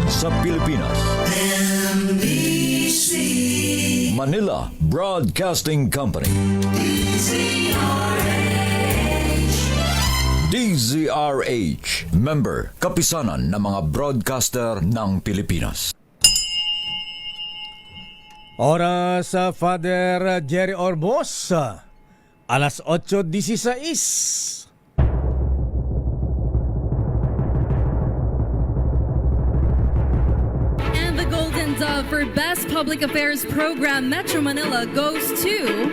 sa Pilipinas. NBC Manila Broadcasting Company. DZRH, member, kapisanan ng mga broadcaster ng Pilipinas. Oras sa Father Jerry Orbos, alas 8:16. And the Golden Dove for Best Public Affairs Program Metro Manila goes to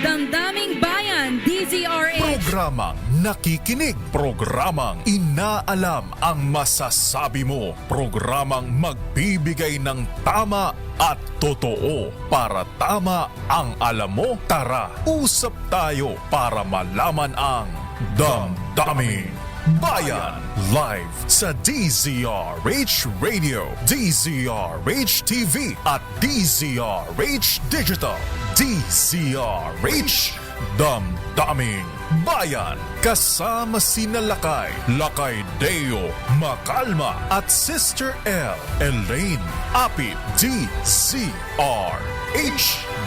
Damdaming Bayan, DZRH. Programang nakikinig, programang inaalam ang masasabi mo, programang magbibigay ng tama at totoo. Para tama ang alam mo, tara, usap tayo para malaman ang Damdaming Bayan. Live sa DZRH Radio, DZRH TV at DZRH Digital. DZRH Damdaming Bayan. Kasama sina Lakay Deo, Makalma at Sister L, Elaine, Apit, DZRH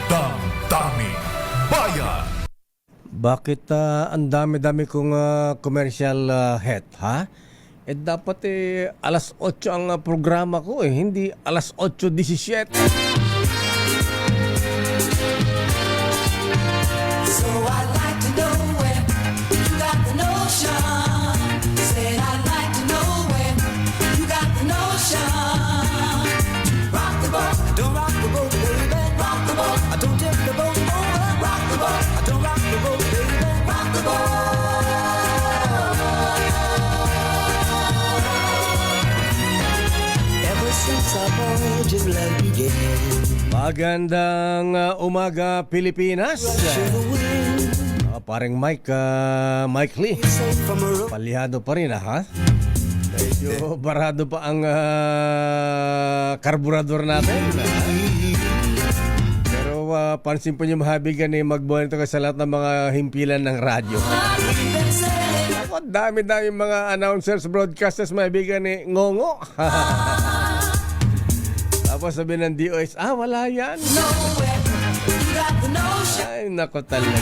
Damdaming Bayan. Bakit ang dami-dami kong commercial head, ha? Dapat alas 8 ang programa ko hindi alas 8:17. So I'd like to know where you got the notion. Said I'd like to know where you got the notion. Rock the boat, don't rock the boat, baby. Rock the boat, I don't tip the boat over. Rock the boat, I don't rock the boat, baby. Rock the boat. Ever since our boy's love began. Magandang umaga, Pilipinas. Parang Mike Lee. Palihado pa rin, ha? Medyo barado pa ang karburador natin. Pero pansin po niyo mahabigan mag-monitor ka sa lahat ng mga himpilan ng radyo. Ako, dami-dami mga announcers, broadcasters, mahabigan ngongo. Tapos sabi ng DOS, wala yan. Ay, nako talaga.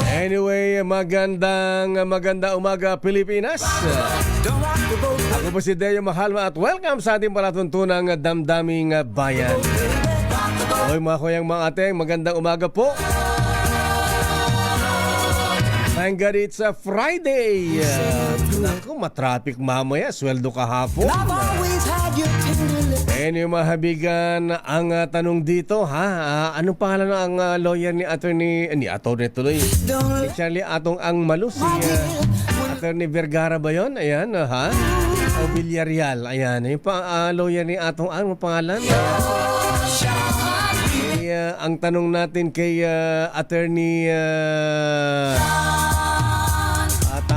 Anyway, magandang umaga, Pilipinas. Ako po si Deo Mahalma at welcome sa ating palatuntunang Damdaming Bayan. Oy mga kuyang mga ate, magandang umaga po. Thank God it's a Friday. Naku, matraffic mamaya, sweldo kahapon. Yung mga habigan, ang tanong dito, anong pangalan ng lawyer ni attorney tuloy, ni Charlie Atong ang Malu, si attorney Vergara ba yun? Ayan, o Villarreal, ayan, yung lawyer ni Atong ang pangalan. Ang tanong natin kay attorney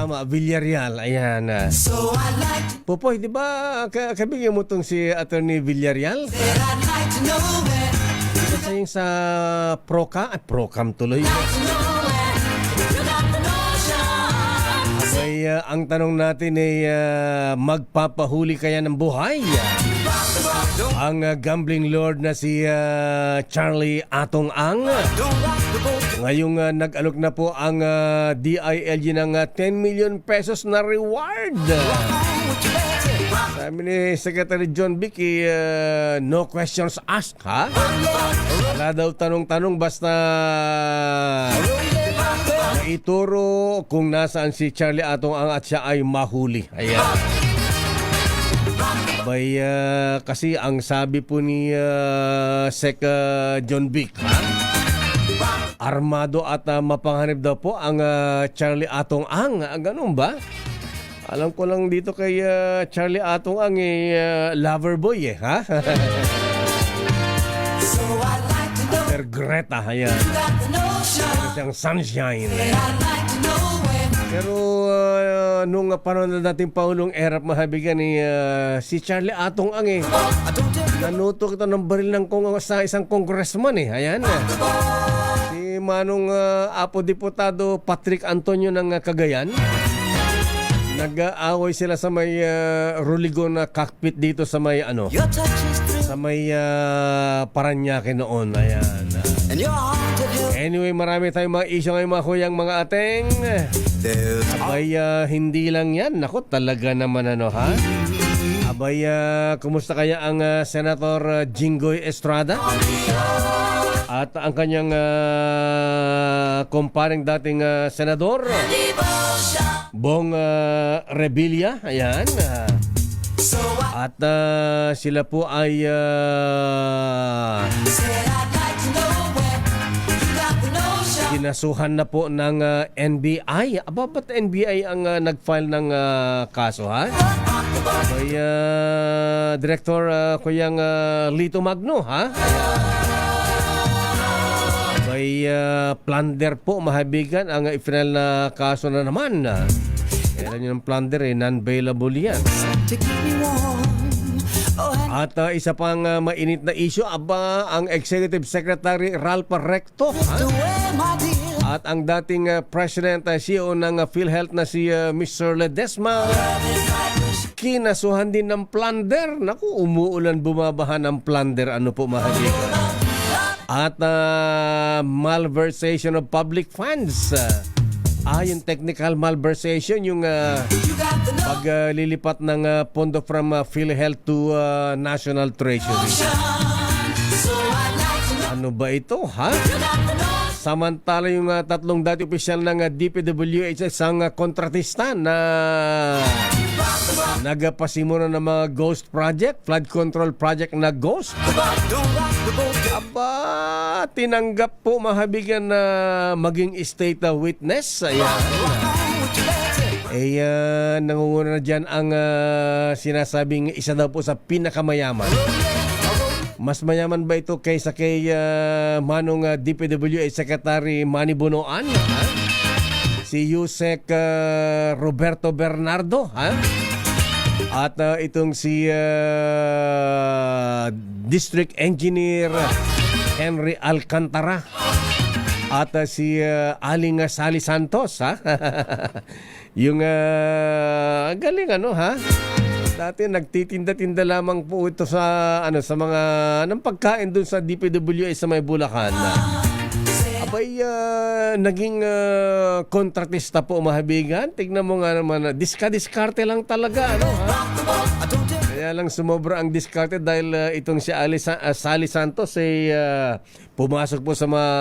Villarreal, ayan. Popoy, di ba kabigyan mo tong si attorney Villarreal? Kasi yung sa Procam tuloy. Ay, ang tanong natin ay magpapahuli kaya ng buhay ang gambling lord na si Charlie Atong Ang. Ngayong nag-alok na po ang DILG ng 10 million pesos na reward. Sabi ni Secretary John Vic, no questions asked, ha? Wala daw tanong-tanong, basta naituro kung nasaan si Charlie Atong Ang at siya ay mahuli. Ayan. Kasi ang sabi po ni Sec John Vic, armado at mapanghanib daw po ang Charlie Atong Ang. Ganun ba? Alam ko lang dito kay Charlie Atong Ang lover boy ha? After Greta, ayan. Meron siyang sunshine. Pero nung panahon na dating Paulong Erap mahabigan ni si Charlie Atong Ang nanutok ito ng baril ng sa isang congressman ayan. Si Manong Apo Diputado Patrick Antonio ng Cagayan. Nag-aaway sila sa may Ruligon na cockpit dito sa may ano, Your touch is thrill sa may Paranaque noon. Ayan. and your heart of hell. Anyway, marami tayong mga issue ngayon mga kuyang mga ateng. Abay, hindi lang yan. Naku, talaga naman ano ha? Abay, kumusta kaya ang Senator Jinggoy Estrada? At ang kanyang kumparing dating senador, Bong Revilla. Ayan. So I At sila po ay said I'd like to know where you got the notion. kinasuhan na po ng NBI. Aba, ba't NBI ang nag-file ng kaso, ha? Ay, Director Kuyang Lito Magno, ha? Ay, plunder po, mahabigan ang final na kaso na naman. Kailan yun ang plunder, non-bailable yan. To keep me warm. Oh, and At isa pang mainit na issue, aba, ang Executive Secretary Ralph Recto, ha? the way, my dear. At ang dating President, CEO ng PhilHealth na si Mr. Ledesma, kinasuhan din ng plunder. Naku, umuulan bumabaha ng plunder. Ano po mahabigan? At malversation of public funds. Yung technical malversation, yung You got the paglilipat ng pondo from PhilHealth to National Treasury. notion. So I'd like to know Ano ba ito, ha? you got the notion. Samantala yung tatlong dati opisyal ng DPWH isang kontratista na nagpasimula ng mga ghost project, flood control project na ghost. Don't rock the boat. Aba, tinanggap po mahabigan na maging state witness. Ayan. Nangunguna na dyan ang sinasabing isa daw po sa pinakamayaman. Mas mayaman ba ito kaysa kay Manong DPWH Secretary Manny Bonoan? Ha? Si Yusek Roberto Bernardo, ha? At itong si District Engineer Henry Alcantara. At si Aling Sally Santos, ha? Yung galing ano, ha? Dati nagtitinda-tinda lamang po ito sa sa mga ng pagkain doon sa DPWH sa may Bulacan. Abay, naging kontratista po mahabigan. Tignan mo nga naman, diskarte lang talaga, ano, ha? Kaya lang sumobra ang diskarte dahil itong si Sally Santos ay pumasok po sa mga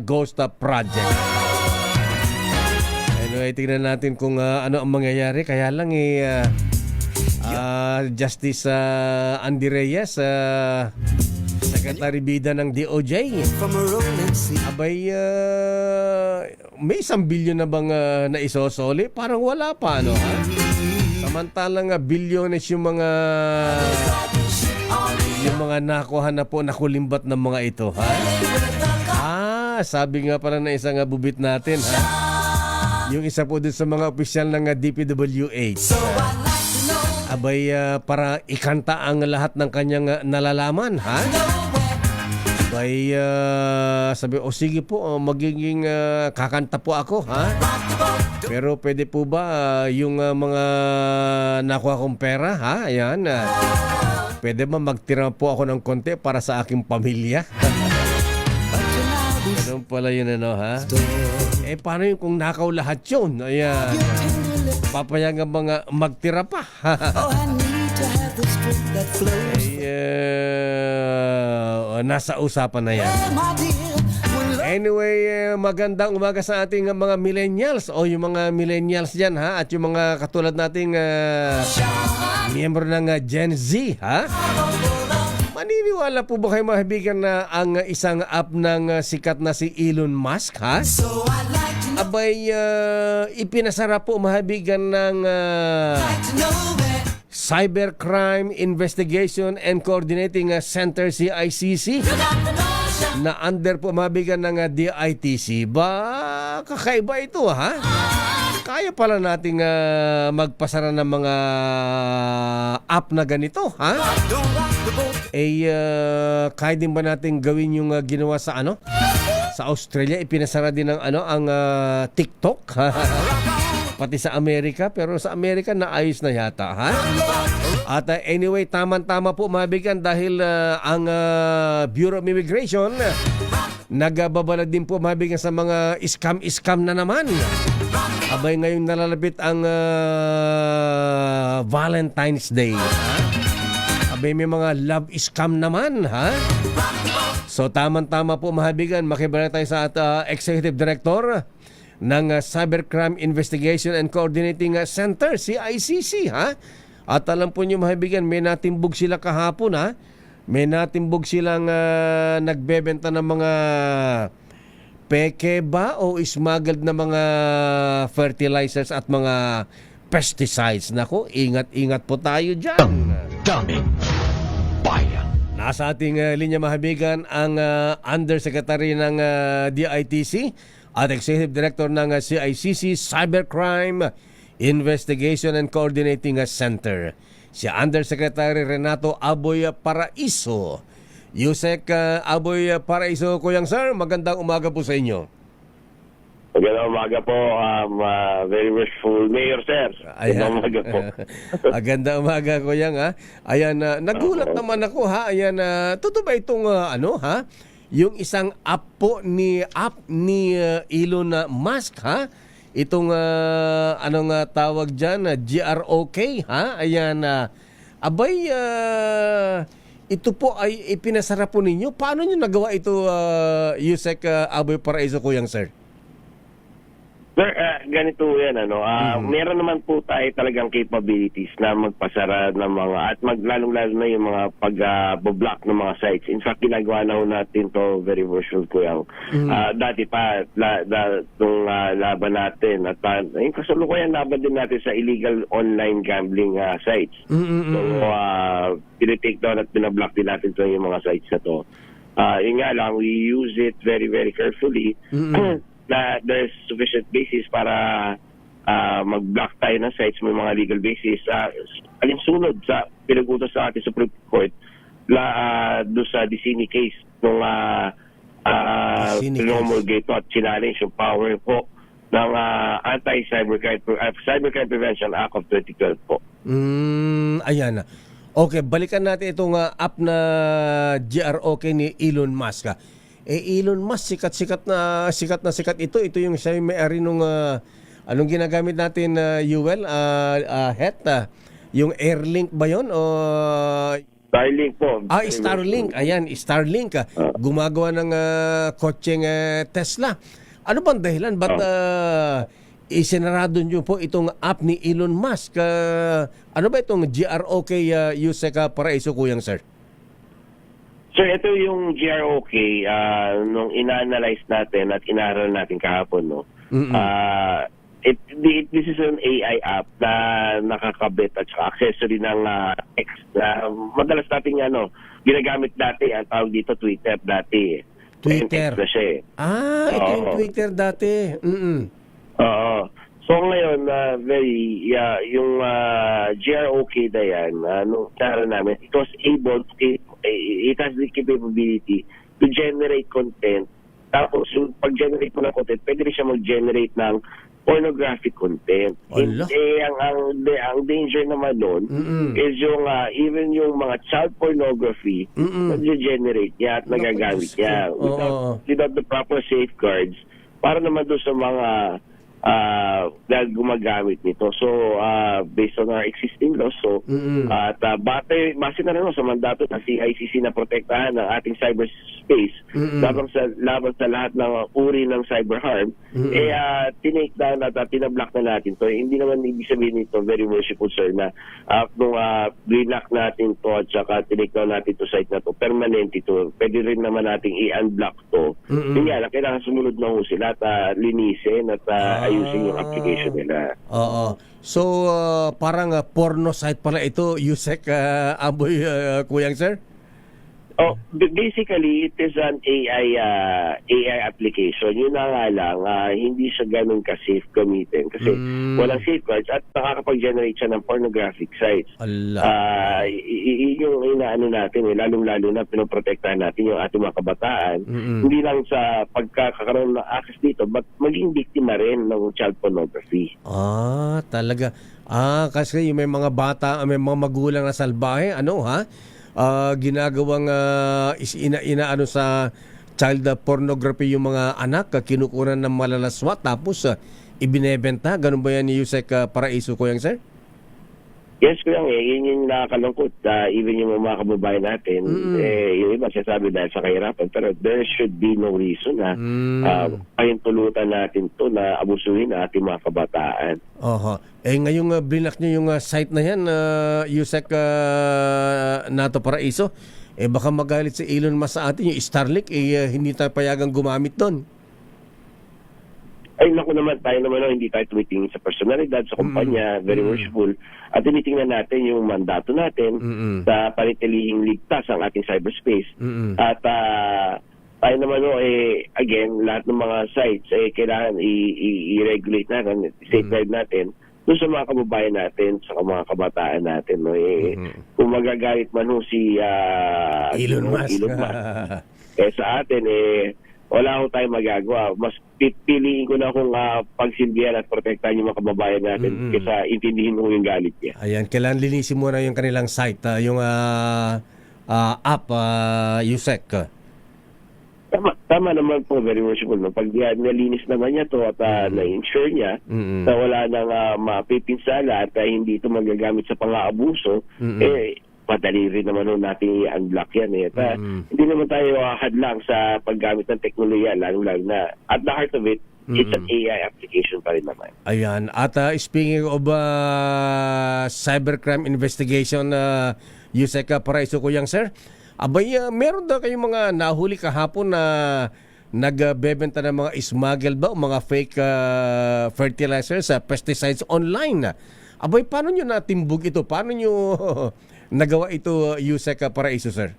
ghost project. Anyway, tignan natin kung ano ang mangyayari. Kaya lang Justice Andy Reyes, Secretary Bida ng DOJ. From a rolling sea. Abay, may 1 bilyon na bang naisosoli? Parang wala pa, no? Ha? Samantalang bilyones yung mga nakuha na po, nakulimbat ng mga ito, ha? Sabi nga pala na isang bubit natin, ha? Yung isa po din sa mga opisyal ng DPWH. Abay, para ikanta ang lahat ng kanyang nalalaman, ha? Abay, sabi, sige po, magiging kakanta po ako, ha? Pero pwede po ba yung mga nakuha kong pera, ha? Ayan, pwede ba magtira po ako ng konti para sa aking pamilya? Ganun pala yun, ano, ha? Paano yung kung nakaw lahat yun? Ayan. Papayagan mga magtira pa. Oh, I need to have the strength that flows. Nasa usapan na yan. My dear, when love Anyway, magandang umaga sa ating mga millennials o yung mga millennials dyan, ha? At yung mga katulad nating miyembro ng Gen Z, ha? Maniniwala po ba kayo mahabigan na ang isang app ng sikat na si Elon Musk, ha? so I'd like to Abay, ipinasara po mahabigan ng know where Cybercrime Investigation and Coordinating Center, CICC, you got the notion. na under po mabigan ng DITC. Ba, kakaiba ito, ha? Kaya pala nating magpasara ng mga app na ganito, ha? Don't rock the boat. Kaya din ba nating gawin yung ginawa sa sa Australia ipinasara din ng ang TikTok. Pati sa Amerika, pero sa Amerika naayos na yata, ha? At anyway, tama-tama po mabigan dahil ang Bureau of Immigration nagbabalad din po mabigan sa mga scam na naman. Abay ngayon nalalapit ang Valentine's Day, ha? Abay may mga love scam naman, ha? So tama-tama po mabigan, makibala tayo sa Executive Director ng Cybercrime Investigation and Coordinating Center, CICC, ha? At alam po niyo mahibigan, may natimbog sila kahapon, ha? May natimbog silang nagbebenta ng mga peke ba o smuggled na mga fertilizers at mga pesticides. Nako, ingat-ingat po tayo dyan. Daming bayan. Nasa ating linya mahibigan ang Undersecretary ng DITC at Executive Director ng CICC Cybercrime Investigation and Coordinating Center, si Undersecretary Renato Aboy Paraiso. Yusek Aboy Paraiso, Kuyang Sir, magandang umaga po sa inyo. Magandang umaga po, very wishful Mayor, sir. Magandang umaga po. Magandang umaga, Kuyang, ha? Ayan, nagulat naman ako, ha? Ayan, totoo ba itong ha? Yung isang app ni Elon Musk, ha? Itong tawag diyan, GROK, ha? Ayan, abay ito po ay ipinasara po ninyo. Paano niyo nagawa ito, Yusek Aboy Paraiso, Kuyang Sir? Sir, ganito yan, meron naman po tayo talagang capabilities na magpasara ng mga, at lalong-lalo na yung mga pag-block ng mga sites. In fact, ginagawa na ho natin to very virtual ko yung dati pa, nung laban natin, at yung kasalukuyan laban din natin sa illegal online gambling sites. So, pinitake down at pinablock din natin to yung mga sites na to. Yun nga lang, we use it very, very carefully. Na there's sufficient basis para mag-block tayo ng sites, may mga legal basis. Alinsunod sa pinag-utos sa ating Supreme Court doon sa Dicini case nung promulgate at challenge yung power po ng Cybercrime Prevention Act of 2012 po. Ayan. Okay, balikan natin itong app na GROK ni Elon Musk. Elon Musk, sikat na sikat ito. Ito yung siya may-ari nung anong ginagamit natin, Yuel? Yung Airlink ba yun? Starlink po. Starlink. Ayan, Starlink. Gumagawa ng kotseng Tesla. Ano bang dahilan? Ba't isinarado nyo po itong app ni Elon Musk? Ano ba itong GROK, Yusek Paraiso, Kuyang Sir? So ito yung GROK, nung ina-analyze natin at inaral natin kahapon, no? This is an AI app na nakakabit at saka accessory ng X. Madalas natin ginagamit dati, ang tawag dito Twitter dati. Twitter? X na siya, ito yung Twitter dati. Oo. So ngayon, yung GROK na yan, nung inaral namin, it has the capability to generate content. Tapos, yung pag-generate mo ng content, pwede rin siya mag-generate ng pornographic content. Ang danger naman doon is yung even yung mga child pornography mag-generate niya at nagagamit niya without the proper safeguards para naman doon sa mga dahil gumagamit nito. So, based on our existing laws, at base na rin sa mandato ng CICC na protektahan ng ating cyberspace laban sa lahat ng uri ng cyber harm, tinake down at tinablock na natin to. Hindi naman ibig sabihin nito, very worshipful sir, na nung block natin to at saka tinake down natin to site na to, permanent ito. Pwede rin naman nating i-unblock to. Hindi lang, kailangan sumunod na ho sila at linisin at ayusin yung application nila. Oo. So, parang porno site pala ito, Yusek Aboy, Kuyang Sir? Oh, basically, it is an AI application. Yun na nga lang, hindi siya ganun ka-safe gamitin kasi walang safeguards at nakakapag-generate siya ng pornographic sites. Allah. Yung inaano natin, lalong-lalo na pinoprotektahan natin yung ating mga kabataan. Hindi lang sa pagkakaroon ng access dito, but maging biktima rin ng child pornography. Talaga. Kasi may mga bata, may mga magulang na salbahe, ginagawang inaano sa child pornography yung mga anak, kinukunan ng malalaswat tapos ibinebenta. Ganun ba yan ni Yusek Paraiso, Kuyang Sir? Yes, Kuyang, yun yung nakakalungkot. Even yung mga kababayan natin, yung iba sinasabi dahil sa kahirapan, pero there should be no reason na pahintulutan natin to na abusuhin ang ating mga kabataan. Ngayong blinak nyo yung site na yan, Yusek Nato Paraiso, baka magalit si Elon Musk sa atin, yung Starlink, hindi tayo payagang gumamit doon. Ay, naku naman, tayo naman hindi tayo tumitingin sa personalidad, sa kumpanya, very worshipful. At tinitingnan natin yung mandato natin sa panitilihing ligtas ang ating cyberspace. At tayo naman, again, lahat ng mga sites, kailangan i-regulate natin, safeguard natin doon sa mga kababayan natin, sa mga kabataan natin. Kung magagalit man si Elon Musk. Sa atin, wala akong tayong magagawa. Mas pipiliin ko na kung pagsilbihan at protektahan yung mga kababayan natin kaysa intindihin ko yung galit niya. Ayan, kailangan linisin muna yung kanilang site, yung app, Yusek. Tama naman po, very worshipful. No? Pag nalinis naman niya to at na-insure niya na wala nang mapipinsala at hindi ito magagamit sa pang-aabuso, madali rin naman natin i-unblock yan. Hindi naman tayo hadlang sa paggamit ng teknolohiya, lalo na at the heart of it, it's an AI application pa rin naman. Ayan. At speaking of cybercrime investigation, Yusek Paraiso, Kuyang Sir, meron daw kayong mga nahuli kahapon na nagbebenta ng mga smuggle ba o mga fake fertilizers, pesticides online. Paano nyo natimbog ito? Paano nyo nagawa ito, Yusek Paraiso, Sir?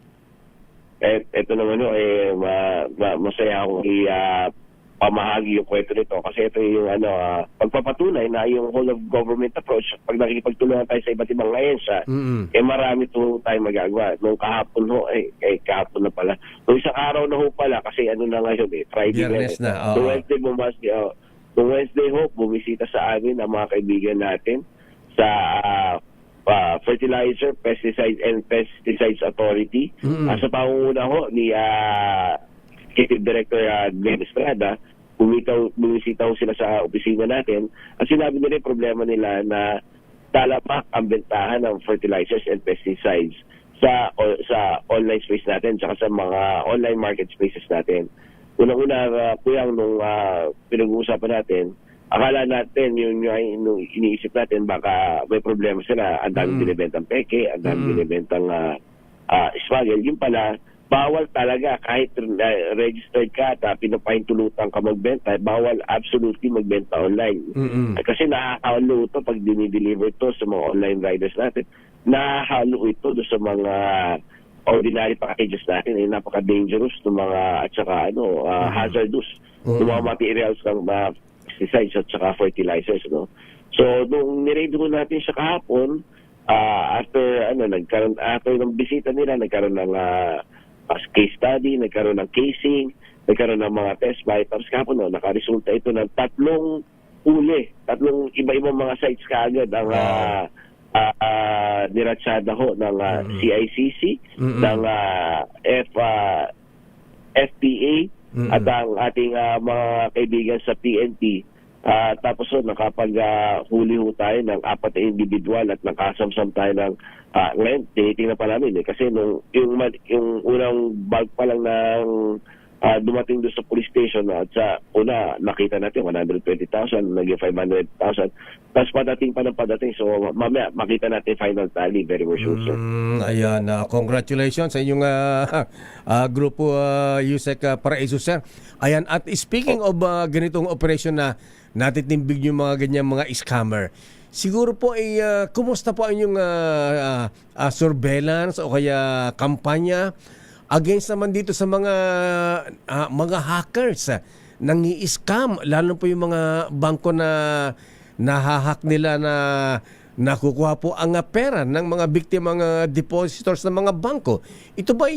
Ito naman, masaya akong pamahagi yung kwento nito kasi ito yung pagpapatunay na yung whole of government approach, pag nakikipagtulungan tayo sa iba't ibang ahensya, marami to tayo magagawa. Nung kahapon kahapon na pala. Nung isang araw na pala kasi na ngayon, Friday na. Nung Wednesday bumisita sa amin ang mga kaibigan natin sa Fertilizer, Pesticides and Pesticides Authority. Sa pangunguna ni Executive Director Glenn Estrada, bumisita sila sa opisina natin at sinabi nila yung problema nila na talamak ang bentahan ng fertilizers and pesticides sa online space natin tsaka sa mga online market spaces natin. Unang-una, Kuyang, nung pinag-uusapan natin, akala natin yung iniisip natin baka may problema sila, ang daming binibentang peke, ang daming binibentang smuggle. Yung pala, bawal talaga kahit registered ka at pinapahintulutan ka magbenta, bawal absolutely magbenta online. Kasi nakakahalo ito pag dinideliver ito sa mga online riders natin. Nakakahalo ito sa mga ordinary packages natin. Napaka-dangerous ng mga at saka hazardous ng mga materials ng pesticides at saka fertilizers. So, nung niread ko natin siya kahapon, after ng bisita nila, nagkaroon ng case study, nagkaroon ng casing, nagkaroon ng mga test by tapos kahapon nakaresulta ito ng tatlong iba-ibang mga sites kaagad ang niratsada ng CICC, ng FPA at ang ating mga kaibigan sa PNP. Tapos nakapag-huli tayo ng 4 na individual at nakasamsam tayo ng ngayon, tinitingnan pa namin kasi yung unang bag pa lang ng dumating doon sa police station at sa una nakita natin 120,000, naging 500,000, tapos padating so mamaya makita natin final tally, very much sure. Ayan, congratulations sa inyong grupo, Yusek Paraiso, Sir. Ayan, at speaking of ganitong operation na natitimbig yung mga ganyan mga scammer, siguro po kumusta po ang inyong surveillance o kaya kampanya against naman dito sa mga hackers, nangi-scam, lalo po yung mga bangko na nahahak nila na nakukuha po ang pera ng mga biktimang depositors ng mga bangko. Ito ba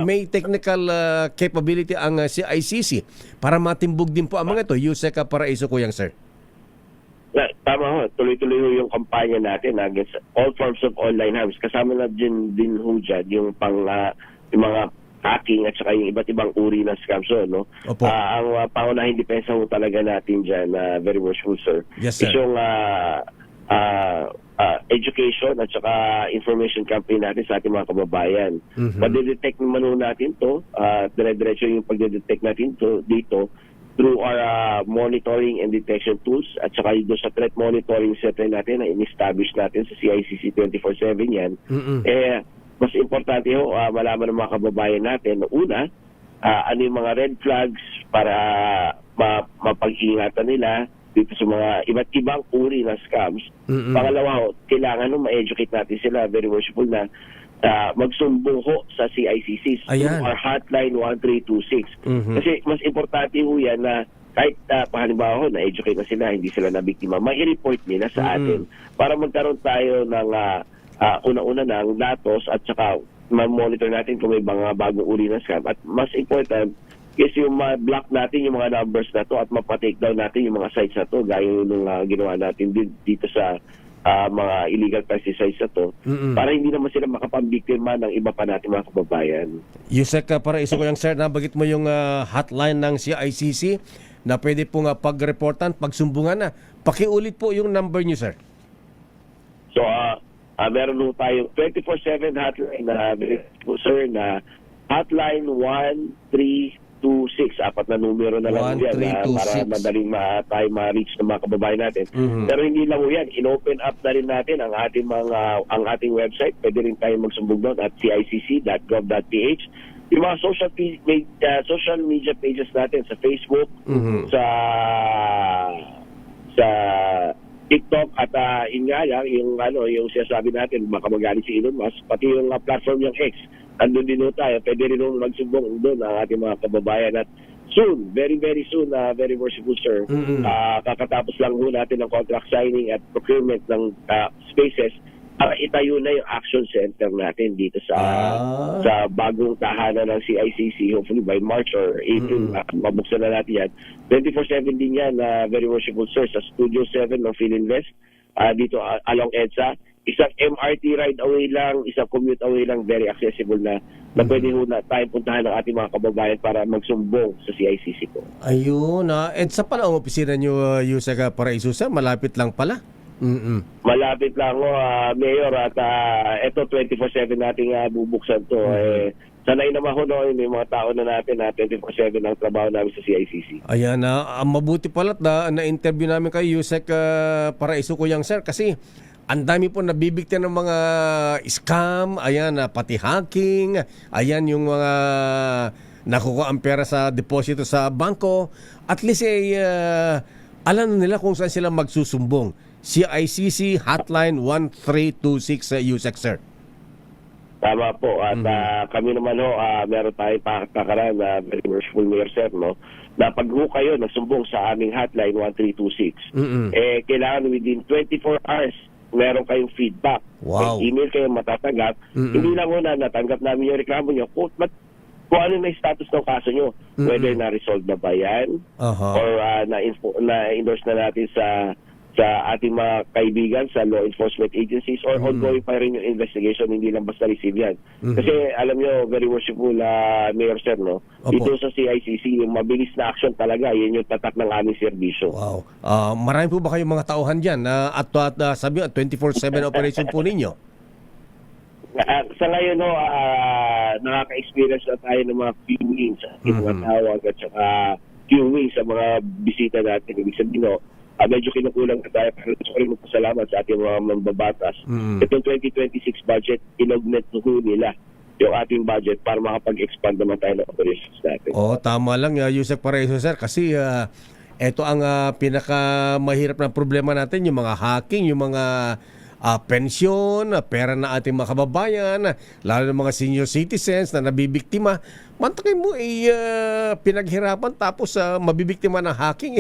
may technical capability ang CICC para matimbog din po ang mga ito? Yusek Paraiso Kuyang, sir. Tama ho, tuloy-tuloy ho yung kampanya natin against all forms of online harms. Kasama na din ho dyan yung yung mga hacking at saka yung iba't ibang uri ng scams. No? Opo. Ang pangunahing depensa ho talaga natin dyan, very worshipful sir, Yes, sir. is yung education at saka information campaign natin sa ating mga kababayan. Madidetect naman ho natin to, dire-diretso yung pagdedetect natin to dito through our monitoring and detection tools at saka yung sa threat monitoring center natin na in-establish natin sa CICC 24/7 yan. Mas importante ho, malaman ng mga kababayan natin na una, ano yung mga red flags para mapag-ingatan nila dito sa mga iba't ibang uri ng scams. Pangalawa ho, kailangan ma-educate natin sila, very worshipful, na magsumbong ho sa CICC through Ayan. our hotline 1326. Kasi mas importante ho yan na kahit halimbawa ho, na-educate na sila, hindi sila nabiktima, mai-report nila sa atin para magkaroon tayo ng una-una ng datos at saka ma-monitor natin kung may mga bagong uri ng scam. At mas important is yung ma-block natin yung mga numbers na to at mapa-take down natin yung mga sites na to gaya nung ginawa natin dito sa mga illegal pesticides na to para hindi naman sila makapambiktima ng iba pa natin mga kababayan. Yusek Paraiso Kuyang, sir, nabagit mo yung hotline ng CICC na pwede pong pag-reportan, pagsumbungan na. Pakiulit po yung number niyo, sir. So, meron nung tayong 24/7 hotline na sir na hotline 1326. 4 na numero na lang yan para 1326. madaling tayo ma-reach ng mga kababayan natin. Pero hindi lang yan. In-open up na rin natin ang ating website. Pwede rin tayo magsumbong doon at cicc.gov.ph. Yung mga social media pages natin sa Facebook, sa TikTok at yun nga lang, yung sinasabi natin, makamagaling si Elon Musk, pati yung platform yung X. Andun din tayo, pwede rin magsumbong doon ang ating mga kababayan. At soon, very very soon, very worshipful sir, kakatapos lang ho natin ng contract signing at procurement ng spaces para itayo na yung action center natin dito sa bagong tahanan ng CICC, hopefully by March or April, mabuksan na natin yan. 24/7 din yan, very worshipful sir, sa Studio 7 ng Philinvest, dito along EDSA. Isang MRT ride away lang, isang commute away lang, very accessible na pwede ho na tayo puntahan ng ating mga kababayan para magsumbong sa CICC po. Ayun, EDSA pala ang opisina niyo, Yusek Paraiso, sir. Malapit lang pala. Malapit lang ho, Mayor, at ito 24/7 nating bubuksan to. Sanay naman ho noon, may mga tao na natin na 24/7 ang trabaho namin sa CICC. Ayan, mabuti pala na-interview namin kay Yusek Paraiso Kuyang, sir, kasi ang dami po nabibigyan ng mga scam, ayan, pati hacking, ayan yung mga nakukuha ang pera sa deposito sa bangko. At least alam nila kung saan sila magsusumbong. CICC hotline 1326, Yusek, sir. Tama po. At kami naman ho, meron tayong pakakaran na very worshipful Mayor sir, no? Na pag ho kayo nagsumbong sa aming hotline 1326, kailangan within 24 hours meron kayong feedback. Wow. May email kayo matatanggap. Hindi lang ho na natanggap namin yung reklamo nyo. Kung ano na yung status ng kaso nyo. Whether na-resolve na ba yan or na-endorse na natin sa ating mga kaibigan sa law enforcement agencies or ongoing pa rin yung investigation, hindi lang basta receive yan. Kasi alam nyo, very worshipful Mayor Sir, no? Opo. Dito sa CICC, yung mabilis na action talaga, yun yung tatak ng aming serbisyo. Wow. Marami po ba kayong mga tauhan dyan at sabi 24/7 operation po ninyo? Sa ngayon, no, nakaka-experience na tayo ng mga queuing sa mga tawag at saka queuing sa mga bisita natin. Ibig sabihin, no, medyo kinukulang na tayo. Pero gusto ko rin magpasalamat sa ating mga mambabatas. Itong 2026 budget, inaugment nila yung ating budget para makapag-expand naman tayo ng operations natin. Tama lang, Yusek Paraiso, sir, kasi ito ang pinakamahirap na problema natin, yung mga hacking, yung mga pensyon, pera na ating mga kababayan, lalo ng mga senior citizens na nabibiktima. Mantakay mo pinaghirapan tapos mabibiktima ng hacking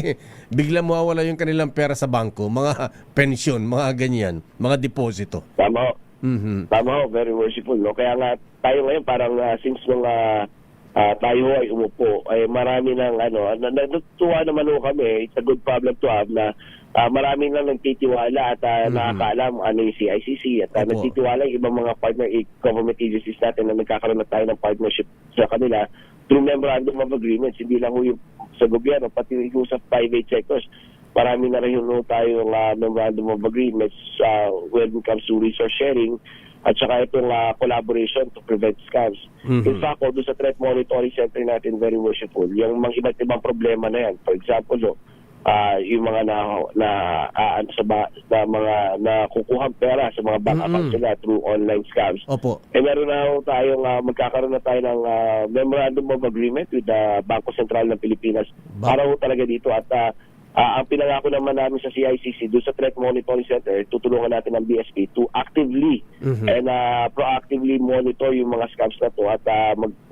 bigla mawawala yung kanilang pera sa bangko, mga pensyon, mga ganyan, mga deposito. Tama ho. Mhm. Tama ho, very worshipful. No? Kaya nga tayo ngayon parang since nung tayo ay umupo, ay marami ng natutuwa naman ho kami. It's a good problem to have na marami nang nagtitiwala at nakakaalam ano yung CICC at Opo. nagtitiwala yung ibang mga partner government agencies natin na nagkakaroon na tayo ng partnership sa kanila through memorandum of agreements. Hindi lang ho yung sa gobyerno, pati yung sa private sectors. Marami na rin ho tayong memorandum of agreements when it comes to resource sharing at saka itong collaboration to prevent scams. In fact, doon sa threat monitoring center natin, very worshipful, yung mga iba't ibang problema na yan. For example, yung mga mga nakukuhang pera sa mga bank accounts nila through online scams. Opo. Meron na ho tayong magkakaroon na tayo ng memorandum of agreement with the Bangko Sentral ng Pilipinas para ho talaga dito at ang pinangako naman namin sa CICC doon sa Threat Monitoring Center, tutulungan natin ang BSP to actively and proactively monitor yung mga scams na to at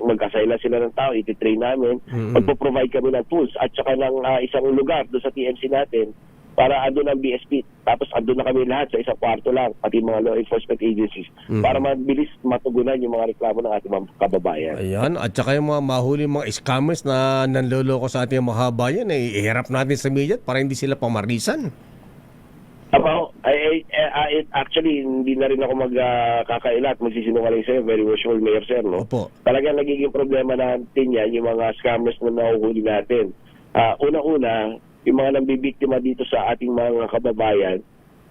magkasailan sila ng tao, ititrain namin, magpo-provide kami ng tools at saka ng isang lugar doon sa TMC natin para andun ang BSP. Tapos andun na kami lahat sa isang kwarto lang, pati mga law enforcement agencies, para mabilis matugunan yung mga reklamo ng ating mga kababayan. Ayan, at saka yung mga mahuli mga scammers na nanloloko sa ating mga kababayan, iharap natin sa media para hindi sila pamarisan. Actually, hindi na rin ako magkakaila at magsisinungaling sa'yo. Very worshipful Mayor Sir, no? Opo. Talagang nagiging problema natin yan, yung mga scammers na nahuhuli natin. Una-una, yung mga nambibiktima dito sa ating mga kababayan,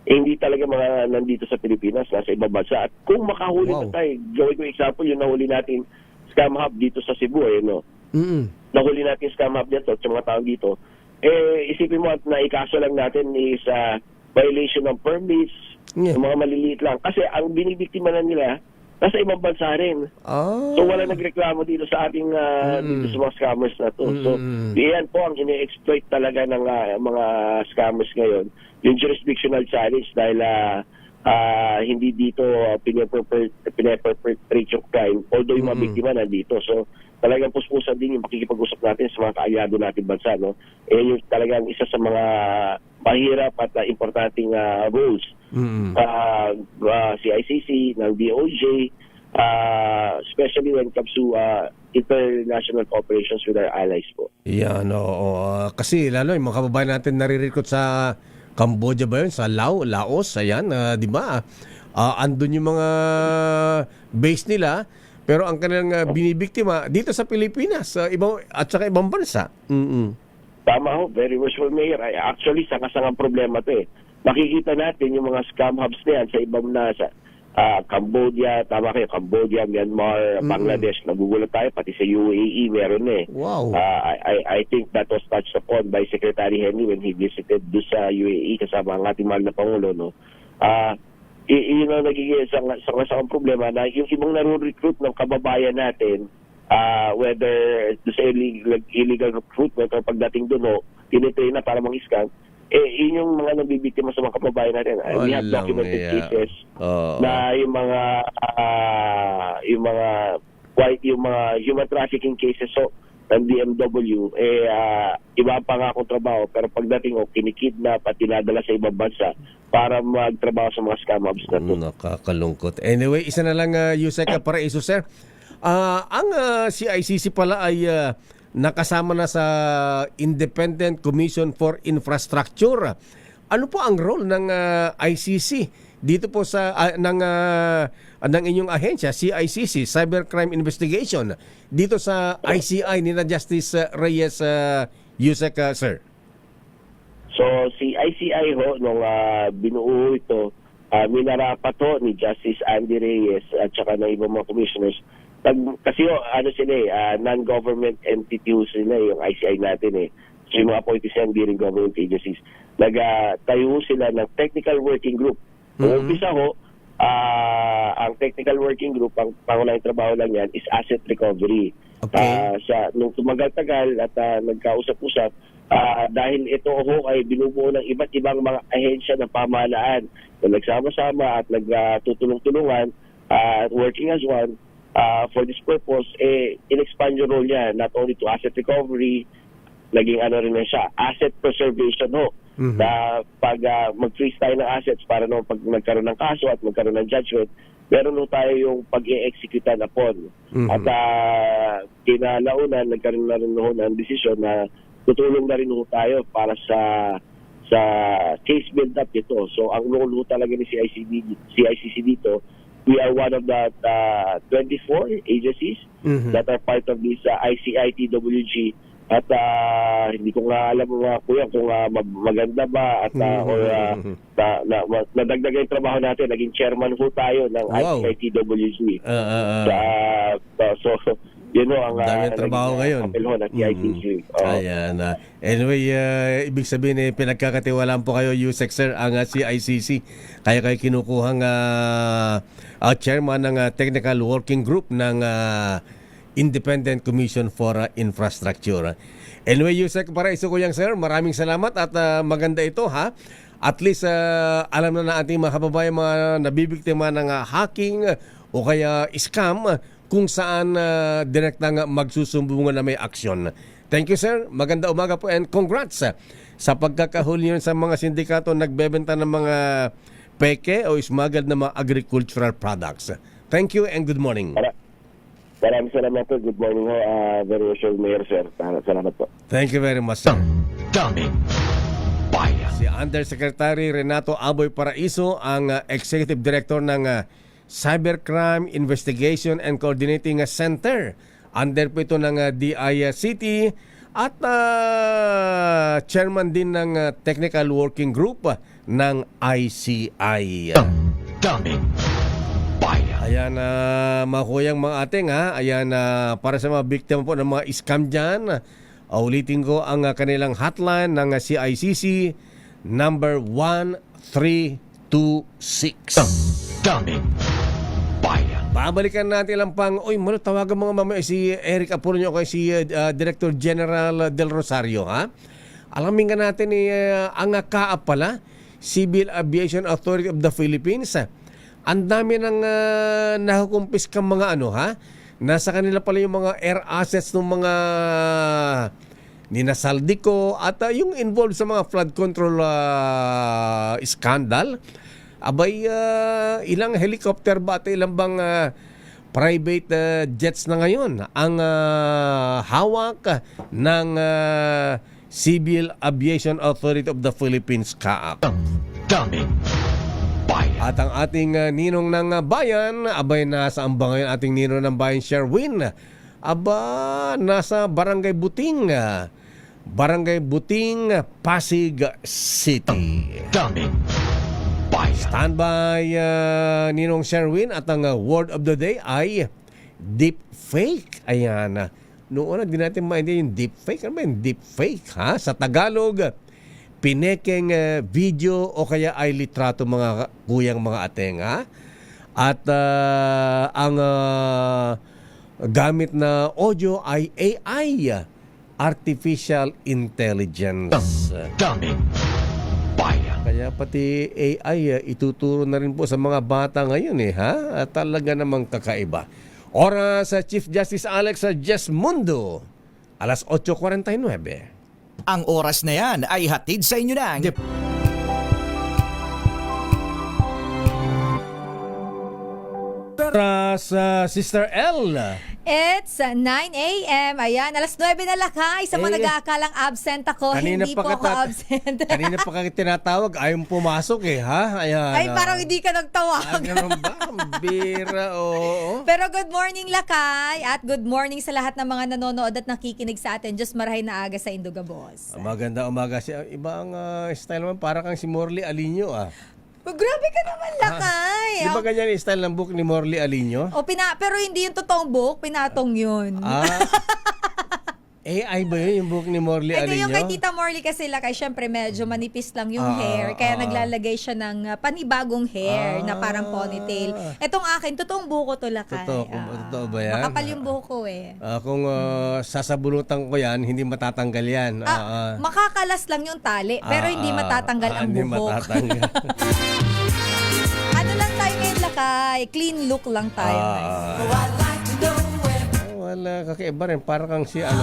hindi talaga mga nandito sa Pilipinas, nasa ibang bansa. At kung makahuli na tayo, gawin ko example, yung nahuli natin scam hub dito sa Cebu, no? Nahuli natin scam hub dito sa mga tao dito. Isipin mo at naikaso lang natin is violation ng permits, yung mga maliliit lang. Kasi ang binibiktima na nila, nasa ibang bansa rin. So wala nagreklamo dito sa ating dito sa mga scammers na to. So iyan po ang ini-exploit talaga ng mga scammers ngayon. Yung jurisdictional challenge dahil hindi dito pinaperpetrate yung crime, although yung mga biktima nandito. So talagang puspusan din yung makikipag-usap natin sa mga kaalyado natin bansa. No? Yung talagang isa sa mga mahirap at importanteng roles CICC, ng DOJ, especially when it comes to international cooperations with our allies po. Yan, oo. Kasi lalo yung mga kababayan natin nare-recruit sa Cambodia ba yun? Sa Laos, ayan, di ba? Andun yung mga base nila, pero ang kanilang binibiktima dito sa Pilipinas, at saka ibang bansa. Tama ho, very worshipful Mayor. Actually, sangasangang problema to eh. Makikita natin yung mga scam hubs na yan sa ibang nasa Cambodia, tama kayo, Cambodia, Myanmar, Bangladesh, nagugulat tayo, pati sa UAE meron eh. Wow. I think that was touched upon by Secretary Henry when he visited doon sa UAE kasama ang ating mahal na Pangulo, no? Yun ang nagiging isang problema na yung ibang naro-recruit ng kababayan natin, whether sa illegal recruitment o pagdating doon, tinitrain na para mang-scam, yun yung mga nabibiktima sa mga kababayan natin. We have documented cases na yung mga human trafficking cases ng DMW, iba pa nga akong trabaho, pero pagdating kinikidnap at tinadala sa ibang bansa para magtrabaho sa mga scam hubs na to. Nakakalungkot. Anyway, isa na lang, Yusek Paraiso, sir. Ang CICC pala ay nakasama na sa Independent Commission for Infrastructure. Ano po ang role ng ICC dito po sa ng inyong ahensya, CICC, Cybercrime Investigation, dito sa ICI ni na Justice Reyes, Yusek, sir? So, si ICI nung binuo ito, minarapat ni Justice Andy Reyes at saka ng ibang mga commissioners. Kasi sila non-government entity sila yung ICI natin eh. So yung mga appointees yan, hindi rin government agencies. Nagtayo sila ng technical working group. Kung umpisa ang technical working group, ang pangunahing trabaho lang yan is asset recovery. Okay. Nung tumagal-tagal at nagkausap-usap, dahil ito ho ay binubuo ng iba't ibang mga ahensya ng pamahalaan na nagsama-sama at nagtutulong-tulungan at working as one for this purpose, in-expand yung role niya not only to asset recovery, naging ano rin na siya, asset preservation ho. Na pag mag-freeze tayo ng assets para naman pag nagkaroon ng kaso at magkaroon ng judgment, meron ho tayo yung pag-i-executan upon. At kinalaunan, nagkaroon na rin ho ng desisyon na tutulong na rin ho tayo para sa case build-up ito. So ang role ho talaga ni CICC dito, we are one of the 24 agencies that are part of this ICITWG. At hindi ko nga alam mga kuya kung maganda ba at nadagdagan yung trabaho natin. Naging chairman ho tayo ng ICITWG. So, yun ho ang dami trabaho ngayon. kapil ho ng CITG. Ayan. Anyway, ibig sabihin pinagkakatiwalaan po kayo, Yusek Sir, ang CICC. Kaya kayo kinukuhang chairman ng Technical Working Group ng Independent Commission for Infrastructure. Anyway, Yusek Paraiso ko yan, sir. Maraming salamat at maganda ito, ha? At least alam na ating mga kababayan mga nabibiktima ng hacking o kaya scam kung saan direktang magsusumbungan na may aksyon. Thank you, sir. Maganda umaga po and congrats sa pagkakahuli yun sa mga sindikato nagbebenta ng mga peke o smuggled na mga agricultural products. Thank you and good morning. Maraming salamat po. Good morning ho. Very well, Mayor Sir. Salamat po. Thank you very much, sir. Daming bayan. Si Undersecretary Renato Aboy Paraiso, ang Executive Director ng Cybercrime Investigation and Coordinating Center. Under po ito ng DICT at chairman din ng Technical Working Group ng ICI. Daming bayan. Ayan, mga kuyang mga ating, ha? Ayan, para sa mga biktima po ng mga scam dyan, ulitin ko ang kanilang hotline ng CICC, number 1326. Daming bayan. Babalikan natin lang pang, tawagan mga mamaya si Eric Apurño kay si Director General Del Rosario, ha? Alamin nga natin ang CAAP pala, Civil Aviation Authority of the Philippines. Ang dami ng nakukumpis kang mga nasa kanila pala yung mga air assets ng mga ninasaldico at yung involved sa mga flood control scandal. Abay, ilang helicopter ba at ilang bang private jets na ngayon ang hawak ng Civil Aviation Authority of the Philippines, CAAP. Daming bayan. At ang ating ninong ng bayan, abay nasa amba ngayon ating ninong ng bayan, Sherwin. Aba, nasa Barangay Buting, Pasig City. Daming bayan. Standby, ninong Sherwin, at ang word of the day ay deep fake. Ayan. Noon na din natin maintindihan yung deep fake. Ano ba yung deep fake, ha? Sa Tagalog, pinekeng video o kaya ay litrato, mga kuyang mga ateng, ha? At ang gamit na audio ay AI, Artificial Intelligence. Daming bayan. Kaya pati AI ituturo na rin po sa mga bata ngayon, ha? At talaga namang kakaiba. Oras sa Chief Justice Alex Jesmundo, alas 8:49. Ang oras na yan ay hatid sa inyo ng Oras Sister L. It's 9 a.m. Ayan, alas 9 na lakay. Sa mga nag-aakalang absent ako, hindi po ako absent. Kanina pa kami tinatawag, ayaw pumasok, ha? Ayan, Ay, parang hindi ka nagtawag. ganun ba? Bira, oo. Pero good morning, lakay. At good morning sa lahat ng mga nanonood at nakikinig sa atin. Diyos marahay na aga sa Induga Boss. Maganda umaga. Iba ang style naman, parang kang si Morley Alinio, Oh, grabe ka naman, lakay. Di ba ganyan yung style ng book ni Morley Alinio? Pero hindi yung totoong book, pinatong yun. AI ba yun, yung buhok ni Morley Hindi, yung Alinyo? kay Tita Morley kasi lakay, syempre medyo manipis lang yung hair. Kaya ah. naglalagay siya ng panibagong hair na parang ponytail. Etong akin, totoong buhok ko to lakay. Totoo ba yan? Makapal yung buhok ko eh. Kung sasabunutan ko yan, hindi matatanggal yan. Makakalas lang yung tali, pero hindi matatanggal ang Hindi buhok. matatanggal. Ano lang tayo ngayon lakay? Clean look lang tayo ngayon. Oh, I'd like to know where Wala, kakaiba rin. Parang kang si ano.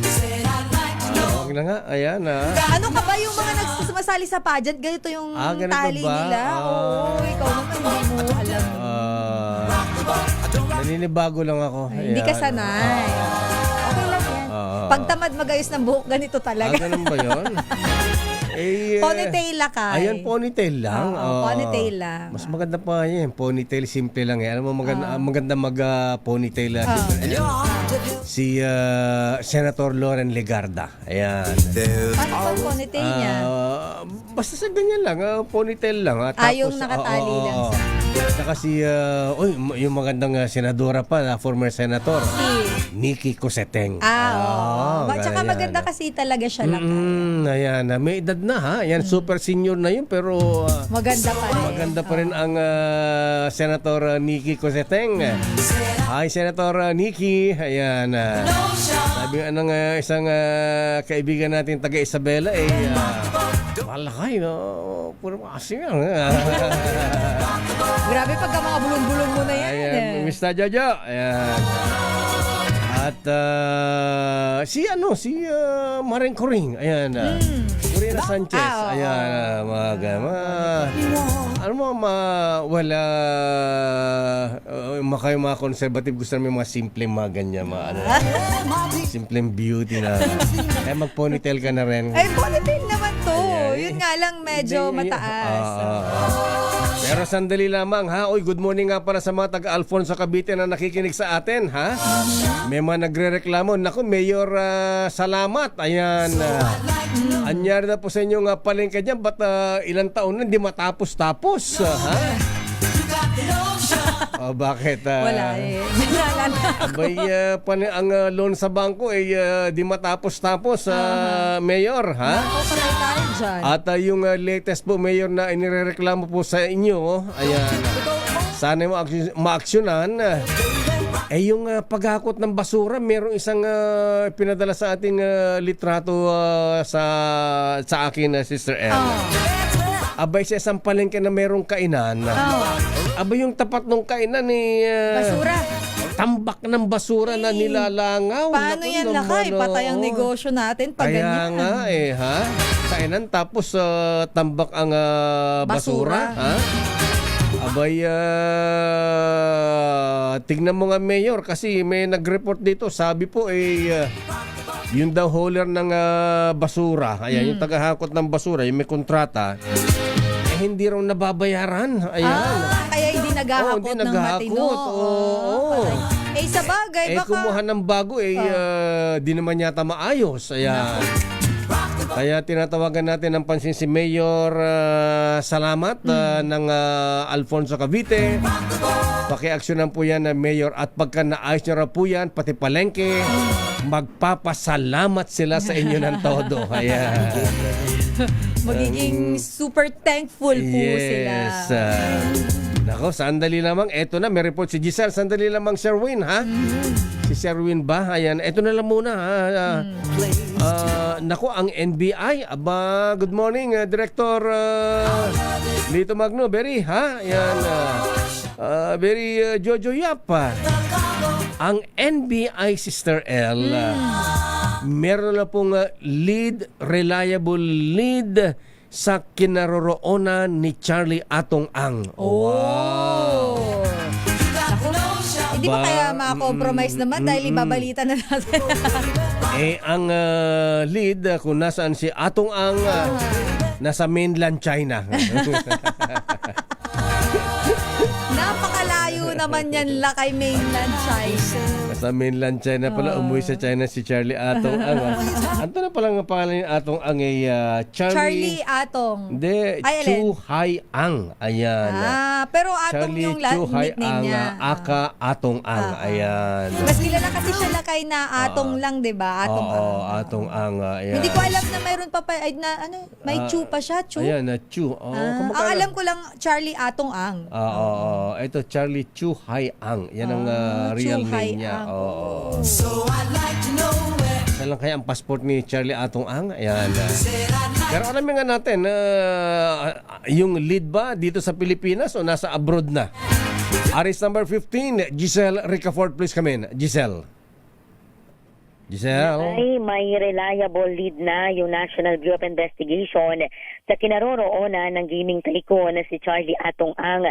said I'd like to know. Huwag na nga, ayan Ano ka ba yung mga nagsusumasali sa pageant? Ganito yung ganito tali ba? nila? Oo, ikaw naman hindi mo alam. Naninibago lang ako. Hindi ka sanay. Okay lang yan. Pag tamad magayos ng buhok, ganito talaga. Ganun ba yun? Ponytail lakay. Ayan, ponytail lang. Oo, ponytail lang. Mas maganda pa yan. Ponytail, simple lang. Alam mo, maganda mag-ponytail. Si Senator Loren Legarda. Ayan. Paano pang ponytail niya? Basta sa ganyan lang. Ponytail lang. Yung nakatali lang sa... Saka si, yung magandang senadora pa, former senator. Nikki Coseteng. Tsaka maganda kasi talaga siya lakay. Ayan, may edad na ha. Ayan, super senior na yun pero Maganda pa rin. maganda pa rin ang Senator Nikki Coseteng. Hi, Senator Nikki. Ayan. Sabi nga ng isang kaibigan natin taga Isabela malakay, no? Puro kasi yan. Grabe pagka mga bulong-bulong mo na yan. Ayan, Mr. Jojo. Ayan. At si Maring Coring. Ayan. Corina Sanchez. Ayan. Wala kayo mga conservative gusto namin mga simple mga ganyan. Simpleng beauty na. Kaya mag-ponytail ka na rin. Ay, ponytail naman to. Yun nga lang medyo mataas. Pero sandali lamang ha. Uy, good morning nga para sa mga taga-Alfonso Cavite na nakikinig sa atin ha. May mga nagre-reklamo. Naku, Mayor, salamat. Ayan. Anyari na po sa inyong palengke dyan. Ba't ilang taon na hindi matapos-tapos? Ha? Bakit? Wala eh. Wala na ako. Abay, ang loan sa bangko di matapos-tapos, Mayor, ha? Patay tayo dyan. At yung latest po, Mayor, na inireklamo po sa inyo, ayan, sana maaksyonan. Yung paghakot ng basura, merong isang pinadala sa ating litrato sa akin, Sister M. Abay, sa isang palengke na merong kainan. Abay, yung tapat ng kainan Basura. tambak ng basura na nilalangaw. Paano Naku yan naman, lakay? Patay ang negosyo natin pag Kaya ganyan. nga ha? Kainan tapos tambak ang basura. Ha? Abay, tignan mo nga, Mayor, kasi may nag-report dito. Sabi po yung daw hauler ng basura, ayan, yung tagahakot ng basura, yung may kontrata, hindi raw nababayaran. Ayan. Kaya hindi naghahakot ng matino. Oo. Sa bagay, baka... kumuha ng bago, di naman yata maayos. Ayan. Kaya tinatawagan natin ng pansin si Mayor Salamat ng Alfonso Cavite. Pakiaksyonan po yan na Mayor, at pagka naayos nyo ra po yan, pati palengke, magpapasalamat sila sa inyo ng todo. Ayan. Magiging super thankful po sila. Nako, sandali lamang. Eto na, may report si Giselle. Sandali lamang, Sherwin, ha? Si Sherwin ba? Ayan, eto na lang muna, ha? Nako, ang NBI. Aba, good morning, Director Lito Magno. Very, ha? Ayan, very Jojo Yap. Ang NBI, Sister L, meron na pong reliable lead sa kinaroroonan ni Charlie Atong Ang. Oh! Hindi ba kaya makakompromise naman dahil ibabalita na natin? Ang lead, kung nasaan si Atong Ang, nasa mainland China. Napakalayo naman yan lakay mainland China. Sa mainland China pala, umuwi sa China si Charlie Atong Ang. Ano na pala ang pangalan ni Atong Ang ay Charlie Atong. Hindi, Ay, alin? Chu Hai Ang. Ayan. Pero Atong Charlie yung Chu Hai nickname Ang, niya. aka Atong Ang. Ayan. Mas kilala kasi siya lakay na Atong lang, 'di ba? Atong Oo, Ang. Atong Ang. Ayan. Hindi ko alam na mayroon pa ay, na ano, may Chu pa siya, Chu. Ayan, Chu. Ang alam ko lang Charlie Atong Ang. Oo. Ito, Charlie Chu Hai Ang. Yan ang real Chu Hai name niya. Ang. Oo. So I'd like to know where Isa lang kaya ang passport ni Charlie Atong Ang? Ayan. said I'd like Pero alamin nga natin, yung lead ba dito sa Pilipinas o nasa abroad na? Aris number 15, Giselle Ricafort, please come in. Giselle. Ay may reliable lead na yung National Bureau of Investigation sa kinaroroonan ng gaming tycoon na si Charlie Atong Ang.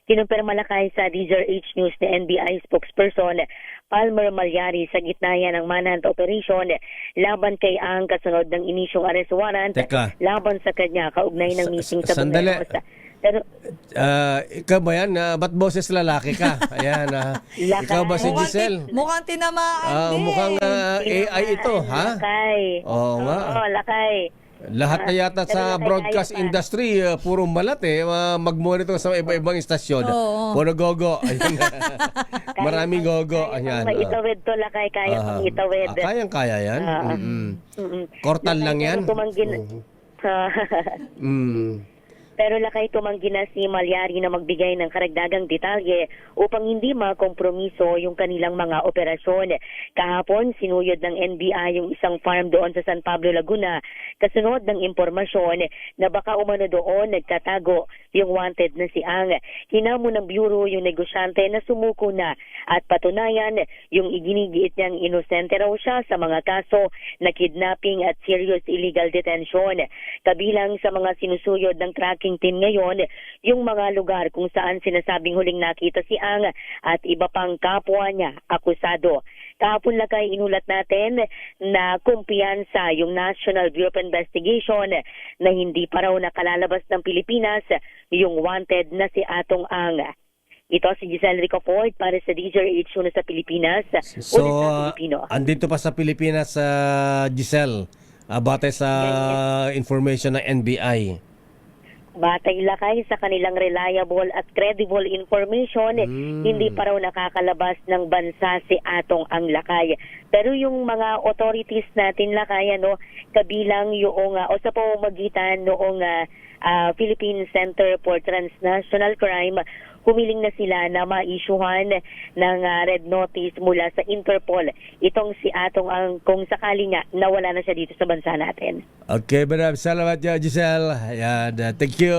Kinumpirma lakay sa DZRH News ni NBI spokesperson Palmer Malyari sa gitna yan ng manhunt operation laban kay Ang kasunod ng inisyong arrest warrant Teka. laban sa kanya kaugnay ng meeting sa Sandali. Buenos. Pero Ikaw ba yan? Ba't boses lalaki ka? Ayan. Ikaw ba si Giselle? Mukhang tinamaan din. Mukhang AI ito, ha? lakay. Oo nga. Oo, lakay. Lahat na yata sa broadcast industry, puro malat mag-monitor sa iba-ibang istasyon. Oo. Puro gogo. Ayan. Maraming gogo. Ayan. May itawid to lakay, kaya pang itawid. Kayang-kaya yan. Mm-mm. Kortal lang yan. Pero lakay tumanggi na si Malyari na magbigay ng karagdagang detalye upang hindi makompromiso yung kanilang mga operasyon. Kahapon, sinuyod ng NBI yung isang farm doon sa San Pablo, Laguna, kasunod ng impormasyon na baka umano doon nagtatago yung wanted na si Ang. Hinamon ng Bureau yung negosyante na sumuko na at patunayan yung iginigiit niyang inosente raw siya sa mga kaso na kidnapping at serious illegal detention. Kabilang sa mga sinusuyod ng tracking team ngayon, yung mga lugar kung saan sinasabing huling nakita si Ang at iba pang kapwa niya akusado. Kahapon lakay inulat natin na kumpiyansa yung National Bureau of Investigation na hindi pa raw nakalalabas ng Pilipinas yung wanted na si Atong Ang. Ito si Giselle Ricafort para sa DZRH na sa Pilipinas. So, Ulit sa Pilipino. andito pa sa Pilipinas, Giselle, batay sa information ng NBI. Batay lakay sa kanilang reliable at credible information, hindi pa raw nakakalabas ng bansa si Atong Ang lakay. Pero yung mga authorities natin lakay, kabilang yung o sa pamamagitan noong Philippine Center for Transnational Crime, humiling na sila na ma-issuehan ng red notice mula sa Interpol. Itong si Atong Ang kung sakali nga nawala na siya dito sa bansa natin. Okay, maraming salamat Giselle. Ayan, thank you.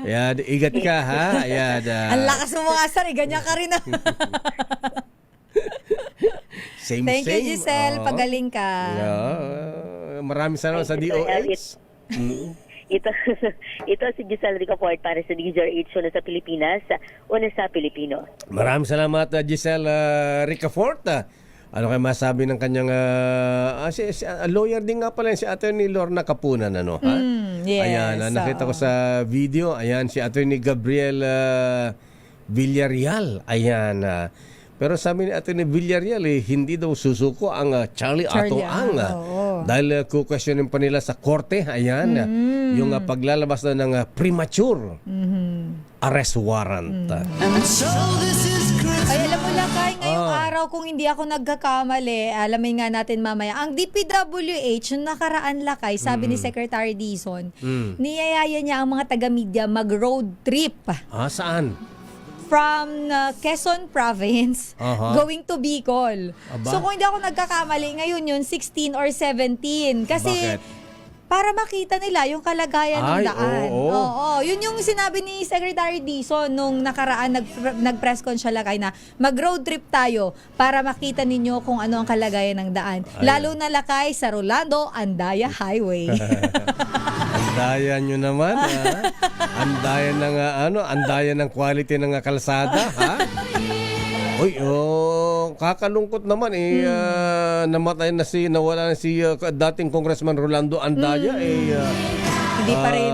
Ayan, ingat ka ha. Ayan. Ang lakas mo mga sir, ganyan ka rin. Same, Thank you, same. Giselle. Oo. Pagaling ka. Maraming salamat sa DOH. Ito si Giselle Ricafort para sa DZRH na sa Pilipinas, una sa Pilipino. Maraming salamat Giselle Ricafort. Ano kayo masabi ng kanyang lawyer din nga pala si Attorney Lorna Capunan, ano ha? Yes. Ayan, nakita ko sa video, ayan si Attorney Gabriel Villarreal. Ayan. Pero sabi ni Attorney Villarreal, hindi daw susuko ang Charlie Atong Ang. Dahil kukwestiyonin pa nila sa korte, ayan, yung paglalabas na ng premature arrest warrant. Ay, alam mo lang, kahit ngayong araw, kung hindi ako nagkakamali, alamin nga natin mamaya, ang DPWH, yung nakaraan lakay, sabi ni Secretary Dizon, niyayaya niya ang mga taga-media mag-road trip Saan? from Quezon Province going to Bicol. Aba. So kung hindi ako nagkakamali, ngayon yun 16 or 17. Kasi Bakit? para makita nila yung kalagayan ng Ay, daan. oo. Yun yung sinabi ni Secretary Dizon nung nakaraan nag-press con siya lakay na mag-road trip tayo para makita ninyo kung ano ang kalagayan ng daan. Lalo na lakay sa Rolando Andaya Highway. Andaya nyo naman, ha? Andaya ng andaya ng quality ng kalsada, ha? Uy, kakalungkot naman nawala na si dating Congressman Rolando Andaya Hindi pa rin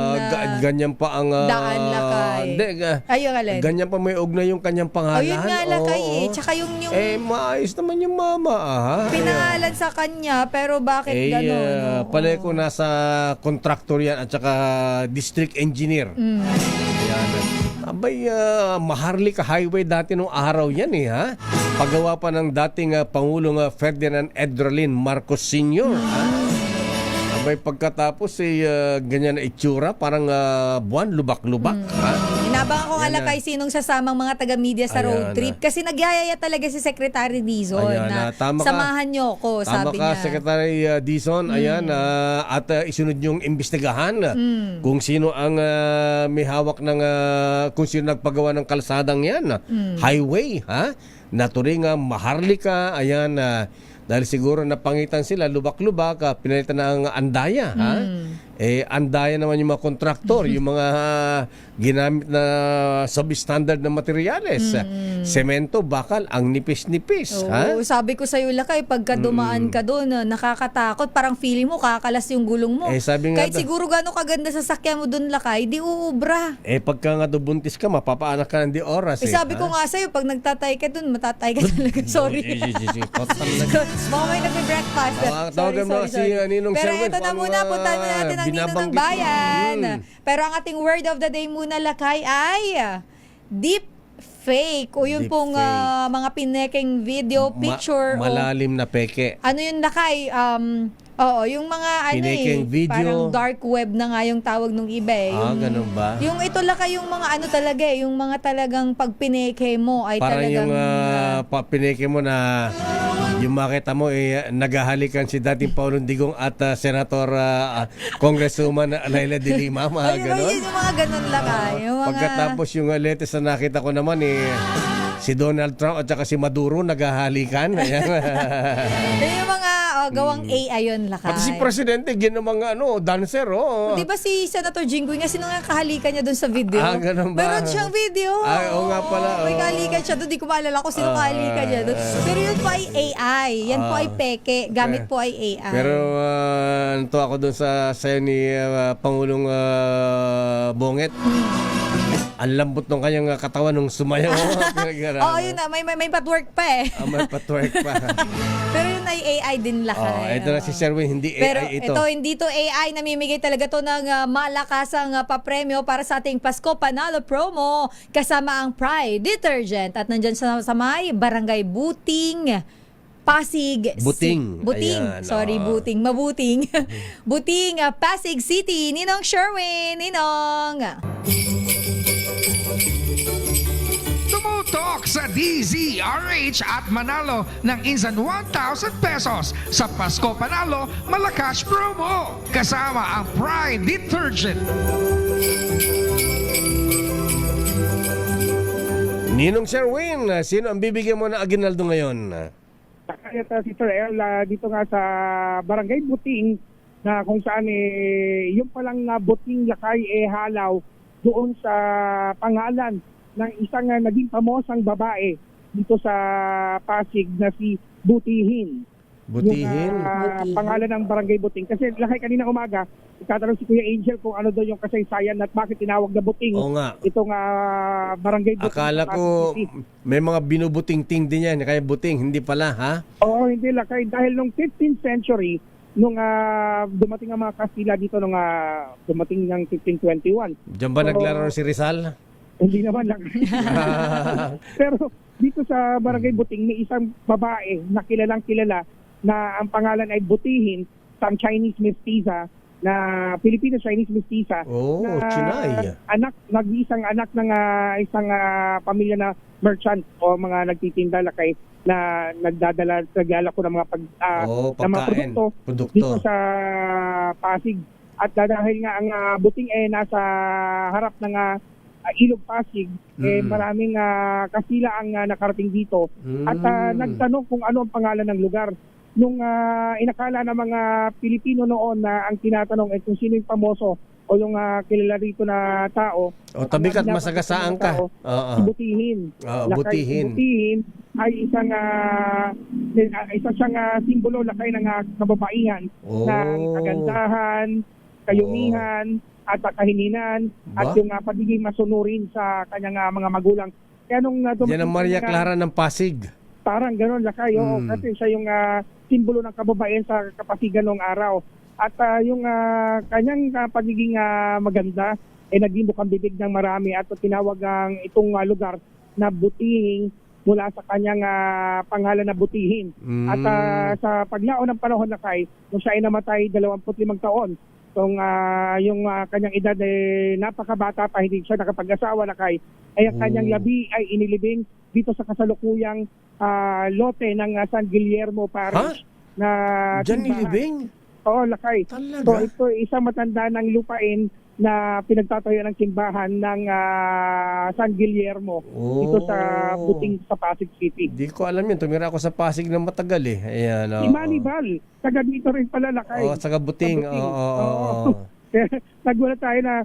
ganyan pa ang daan lakay. Hindi, Ayun, alin? ganyan pa may ugnay yung kanyang pangalan. O yun nga lakay Oo. eh. Tsaka yung maayos naman yung mama, pinangalan sa kanya, pero bakit gano'n? Oo. Palay ko nasa contractor yan at saka district engineer. Ayan. Abay, Maharlika Highway dati nung araw yan ha? Paggawa pa ng dating Pangulong Ferdinand Edralin Marcos Sr. Abay, pagkatapos ganyan na itsura, parang buwan, lubak-lubak. Inabangan ko nga Yan lakay sinong sasamang mga taga-media sa road Ayan trip. Kasi nagyayaya talaga si Secretary Dizon Ayan na tama ka. samahan niyo ko, Tama sabi ka, niya. Secretary Dizon. Ayan, at isunod yung imbestigahan kung sino ang may hawak ng, kung sino nagpagawa ng kalsadang yan. Highway, naturing Maharlika, ayan, dahil siguro napangitan sila, lubak-lubak, pinalitan na ang andaya. Andaya naman yung mga kontraktor, yung mga ginamit na substandard na materyales. Semento, bakal, ang nipis-nipis. Oo, sabi ko sa'yo lakay, pagka dumaan ka doon, nakakatakot. Parang feeling mo, kakalas yung gulong mo. Sabi nga Kahit siguro gano'ng kaganda sa sakyan mo doon lakay, di uubra. Pagka nga buntis ka, mapapaanak ka ng di oras. Sabi ko nga sa'yo, pag nagtatay ka doon, matatay ka talaga. Sorry. Baka may nagbe-breakfast. Tawagan mo si Ninong Pero Sherwin. ito na muna, puntahan muna natin ang Ninong ng Bayan. Pero ang ating word of the day muna lakay ay deep fake o yun Deep pong fake. mga pinekeng video, picture o Malalim na peke. ano yun lakay, oo, yung mga Pinekeng video. parang dark web na nga yung tawag nung iba Ganun ba? Yung ito lakay, yung mga ano talaga yung mga talagang pag pineke mo ay Parang talagang yung pineke mo na yung makita mo naghahalikan si dating Paulong Digong at Senator Congresswoman Laila de Lima, mga ganon. Yung mga ganon lakay. Yung mga, Pagkatapos yung latest na nakita ko naman si Donald Trump at saka si Maduro naghahalikan. Ayan. yung mga gawang AI yun lakay. Pati si Presidente, ginamang dancer. Di ba si Senator Jinggoy nga, sino nga kahalikan niya doon sa video? Ganun ba? Meron siyang video. Oo nga pala. May kahalikan siya doon. Di ko maalala kung sino kahalikan niya doon. Pero yun po ay AI. Yan po ay peke. Gamit po ay AI. Pero nanto ako doon sa sayo ni Pangulong Bonget. Ang lambot ng kanyang katawan nung sumayaw. Yun na. May patwork pa eh. May patwork pa. Pero yun ay AI din lakay. Ito na si Sherwin, hindi Pero AI ito. ito, hindi to AI. Namimigay talaga to ng malakasang papremyo para sa ating Pasko Panalo promo. Kasama ang Pride Detergent. At nandyan sa may Barangay Buting, Pasig Buting. Buting. Ayan, Sorry, Buting. Mabuting. Buting, Pasig City. Ninong Sherwin. Ninong. Tumutok sa DZRH at manalo ng insan 1,000 pesos sa Pasko Panalo Malakas Promo kasama ang Pride Detergent. Ninong Sherwin, sino ang bibigyan mo na aginaldo ngayon? Kaya si Sir El, dito nga sa Barangay Buting na kung saan yung palang Buting lakay halaw doon sa pangalan ng isang naging pamosang babae dito sa Pasig na si Butihin. Butihin? Yung pangalan ng Barangay Buting. Kasi lakay kanina umaga, itatanong si Kuya Angel kung ano daw yung kasaysayan at bakit tinawag na Buting. Oo nga. Itong Barangay Buting. Akala sa ko Pasig City. may mga binubuting-ting din yan. Kaya buting, hindi pala, ha? Oo, hindi lakay. Dahil nung 15th century, nung dumating ang mga Kastila dito, nung dumating ng 1521. Diyan ba naglaro si Rizal? Hindi naman lang. Pero dito sa Barangay Buting, may isang babae na kilalang kilala na ang pangalan ay Butihin, isang Chinese mestiza, na Filipino-Chinese mestiza. Chinay. Nag-iisang anak ng isang pamilya na merchant o mga nagtitinda lakay na nagdala ko ng mga ng mga produkto dito sa Pasig. At dahil nga ang Buting nasa harap ng Ilog Pasig, maraming Kastila ang nakarating dito. At nagtanong kung ano ang pangalan ng lugar. Nung inakala ng mga Pilipino noon na ang tinatanong ay kung sino yung pamoso o yung kilala rito na tao. O tabikat masagasaan ka. Si Butihin. Butihin. Si Butihin ay isang siyang simbolo lakay ng kababaihan, ng kagandahan, kayumihan, at kahininan, at yung pagiging masunurin sa kanyang mga magulang. Kaya nung Yan ang Maria Clara ng Pasig. parang gano'n lakay, kasi siya yung simbolo ng kababaihan sa Kapasigan noong araw. At yung kanyang pagiging maganda ay naging bukang bibig ng marami at tinawag ang itong lugar na Butihing mula sa kanyang pangalan na Butihin. At sa paglaon ng panahon lakay, nung siya ay namatay 25 taon, yung kanyang edad ay napakabata pa, hindi siya nakapag-asawa lakay, ay ang kanyang labi ay inilibing dito sa kasalukuyang lote ng San Guillermo Parish. Na Diyan nilibing? Oo, lakay. Talaga? So ito isang matanda ng lupain na pinagtatayo ng simbahan ng San Guillermo dito sa Buting sa Pasig City. Di ko alam yun. Tumira ako sa Pasig ng matagal eh. Ayan, Si Manibal, taga dito rin pala lakay. sa Buting. Oo. Nagwala tayo na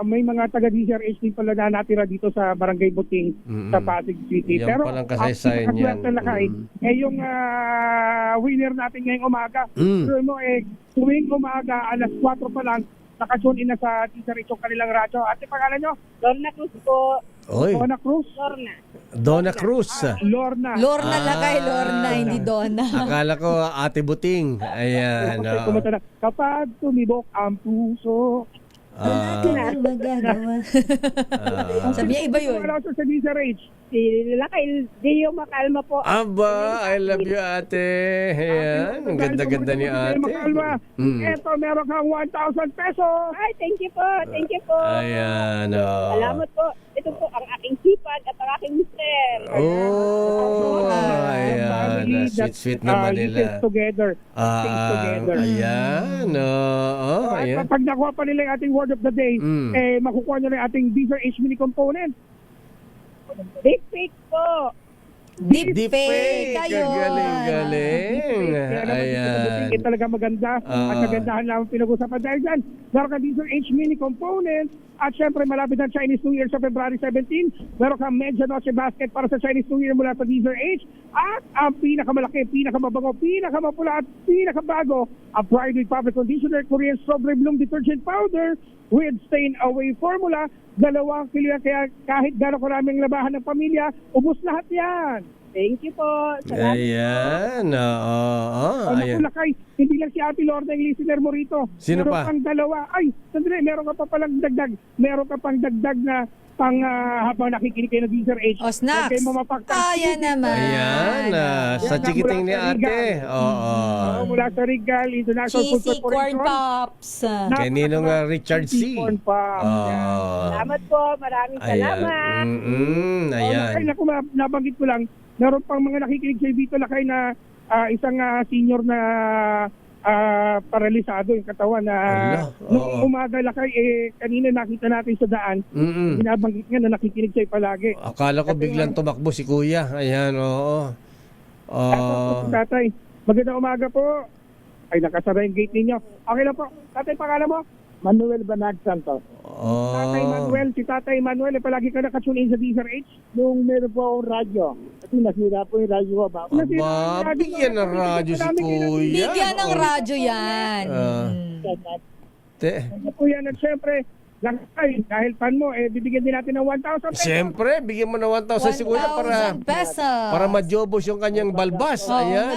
may mga taga-DZRH din pala na natira dito sa Barangay Buting sa Pasig City. Yan palang kasaysayan yan. Lakay, yung winner natin ngayong umaga. So, tuwing umaga, alas 4 pa lang, nakatune in na sa DZRH yung kanilang radyo. At yung pangalan nyo? Lorna Cruz po. Oy. Donna Cruz? Donna Cruz. Lorna. Lorna lakay, Lorna, hindi Donna. Akala ko Ate Buting. Ayan. Kumanta na, kapag tumibok ang puso. Magagawa. Sabi niya, iba yun. Wala sa DZRH. Si Lakay Dio Macalma po. Aba, I love you ate. Ayan, ang ganda-ganda ni ate. Eto, meron kang 1,000 pesos. Ay, thank you po. Thank you po. Ayan. Salamat po. Ito po ang aking sipag at ang aking mister. Ayan. Sweet naman nila. Together. Together. Ayan. Ayan. Pag nakuha pa nila yung ating word of the day, makukuha nyo na yung ating DZRH mini component. Big fake po. Deep fake kayo. Galing. Ayan. Talaga maganda at kagandahan lang ang pinag-usapan. Dahil dyan, meron ka DZRH mini component at syempre malapit ang Chinese New Year sa February 17. Meron kang Medja Noche Basket para sa Chinese New Year mula sa DZRH. At ang pinakamalaki, pinakamabango, pinakamapula at pinakabago, ang Pride with Fabric Conditioner Korean Strawberry Bloom Detergent Powder with Stain Away Formula. 2 kilo yan, kaya kahit gano'ng karaming labahan ng pamilya, ubos lahat yan. Thank you po. Salamat. Ayan. Ayan. Lakay, hindi lang si Ate Lorna yung listener mo rito. Sino meron pa? Pang dalawa. Ay, sandali, meron ka pa palang dagdag. Meron ka pang dagdag na pang habang nakikinig kayo ng DZRH. O, snacks. Ayan naman. Ayan. Sa chikiting ni ate. Mula sa Regal International Food Cheesy Corporation. corn pops. Kay Ninong Richard C. Corn Pops. Salamat po. Maraming salamat. Ayan. Lakay, naku, nabanggit ko lang, meron pang mga nakikinig sa dito lakay na isang senior na paralisado yung katawan na nung umaga lakay kanina nakita natin sa daan. Binabanggit nga na nakikinig sa'yo palagi. Akala ko biglang tumakbo si kuya. Ayan, Tatay, magandang umaga po. Ay, nakasara yung gate ninyo. Okay lang po. Tatay, pangalan mo? Manuel Bernard Santos. Tatay Manuel, si Tatay Manuel, palagi ka nakatune in sa DZRH? Nung meron po akong radyo. Kasi nasira po yung radyo ko ba? Bigyan ng radyo si kuya. Bigyan ng radyo yan. Ano po yan? At syempre, lakay, dahil fan mo, bibigyan din natin ng 1,000 pesos. Siyempre, bigyan mo na 1,000 si kuya 1,000 pesos. para majobos yung kanyang balbas. Ayan,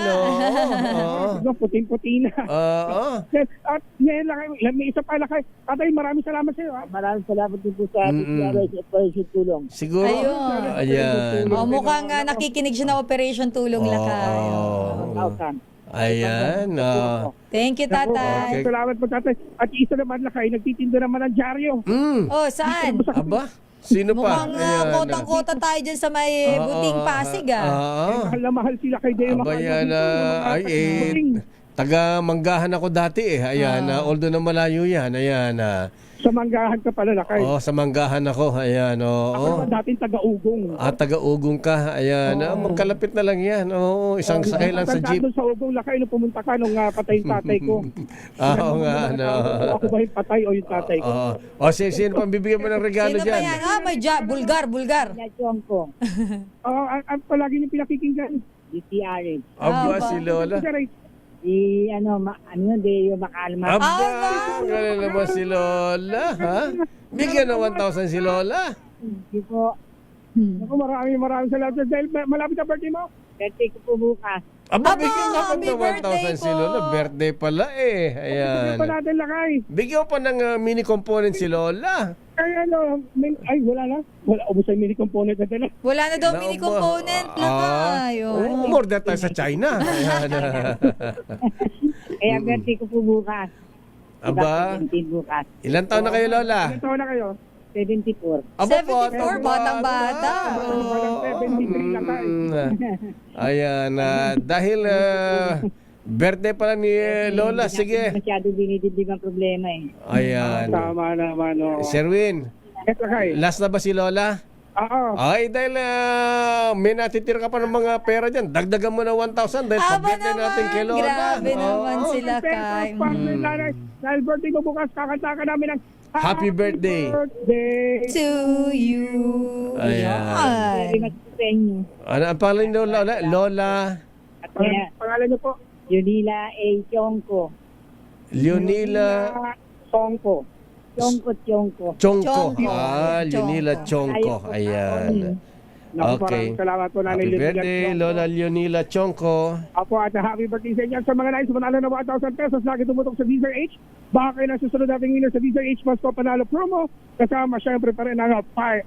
Puting-puti na. At ngayon lang, may isa pa lakay. Tatay, maraming salamat sa iyo. Maraming salamat din po sa Operation Tulong. Siguro. Ayan. Mukhang nakikinig siya na Operation Tulong lakay. Ayan. Thank you, tatay. Salamat po, tatay. At isa naman lakay, nagtitinda naman ng dyaryo. Saan? Aba? Sino pa? Mukhang kotang-kota tayo dyan sa may Buting Pasig. Mahal na mahal sila kay Deo. Aba yan. Taga Manggahan ako dati Ayan. Although na malayo yan. Ayan. Sa Manggahan ka pala lakay. Sa Manggahan ako. Ayan. Ako dating taga-ugong. Taga-ugong ka. Ayan. Magkalapit na lang yan. Isang sakay lang sa jeep. Sa ugong lakay nung pumunta ka nung patay yung tatay ko. Oo nga. Ako ba yung patay o yung tatay ko? Sino pang bibigyan mo ng regalo Sino dyan? ba yan? May Bulgar. Palagi niyo pinakikinggan. DTRH. Aba, si Lola. Deo Macalma. Aba, galing naman si Lola, ha? Bigyan ng 1,000 si Lola. Hindi po. Ako, maraming salamat dahil malapit ang birthday mo. Birthday ko po bukas. Aba, Aba, bigyan naman happy ng birthday 1,000 si po. Lola. Birthday pala eh. Bigyan pa Ayan. natin lakay. Bigyan pa ng mini component si Lola. Ay, wala na. Wala, ubos ang mini component na dala. Wala na daw Naku mini ba? component. Lakay. Oh. Umorder tayo sa China. Ayan. Kaya birthday ko po bukas. Aba, 17 bukas. ilan taon na kayo, Lola? Ilan taon na kayo? 74. Aba, 74, batang-bata. Parang 73 lang tayo. Ayan, dahil birthday pala ni Lola, sige. Masyado dinidibdig ang problema eh. Ayan. Tama naman, o. Sherwin, Yes, lakay. last na ba si Lola? Oo. Ay, dahil may natitira ka pa ng mga pera dyan, dagdagan mo na 1,000 dahil Aba pa-birthday natin kay naman, Lola. grabe naman Oo. sila kay. Dahil birthday ko bukas, kakanta ka namin ng Happy birthday. birthday To you. Ayan. Yan. sa inyo. Ano ang pangalan ni Lola? Lola At pangalan niyo po? Yunila A. Chongko. Leonila Chongko. Chongko. Chongko. Chongko. Leonila Chongko. Ayan. Okay. Salamat po, Nanay Happy Leonila birthday, Chongko. Lola Leonila Chongko. Apo, at happy birthday sa inyo. Sa mga nais manalo na 1,000 pesos, lagi tumutok sa Deezer H. Baka kayo na susunod nating winner sa Deezer H Pasko Panalo Promo. Kasama syempre pa rin ang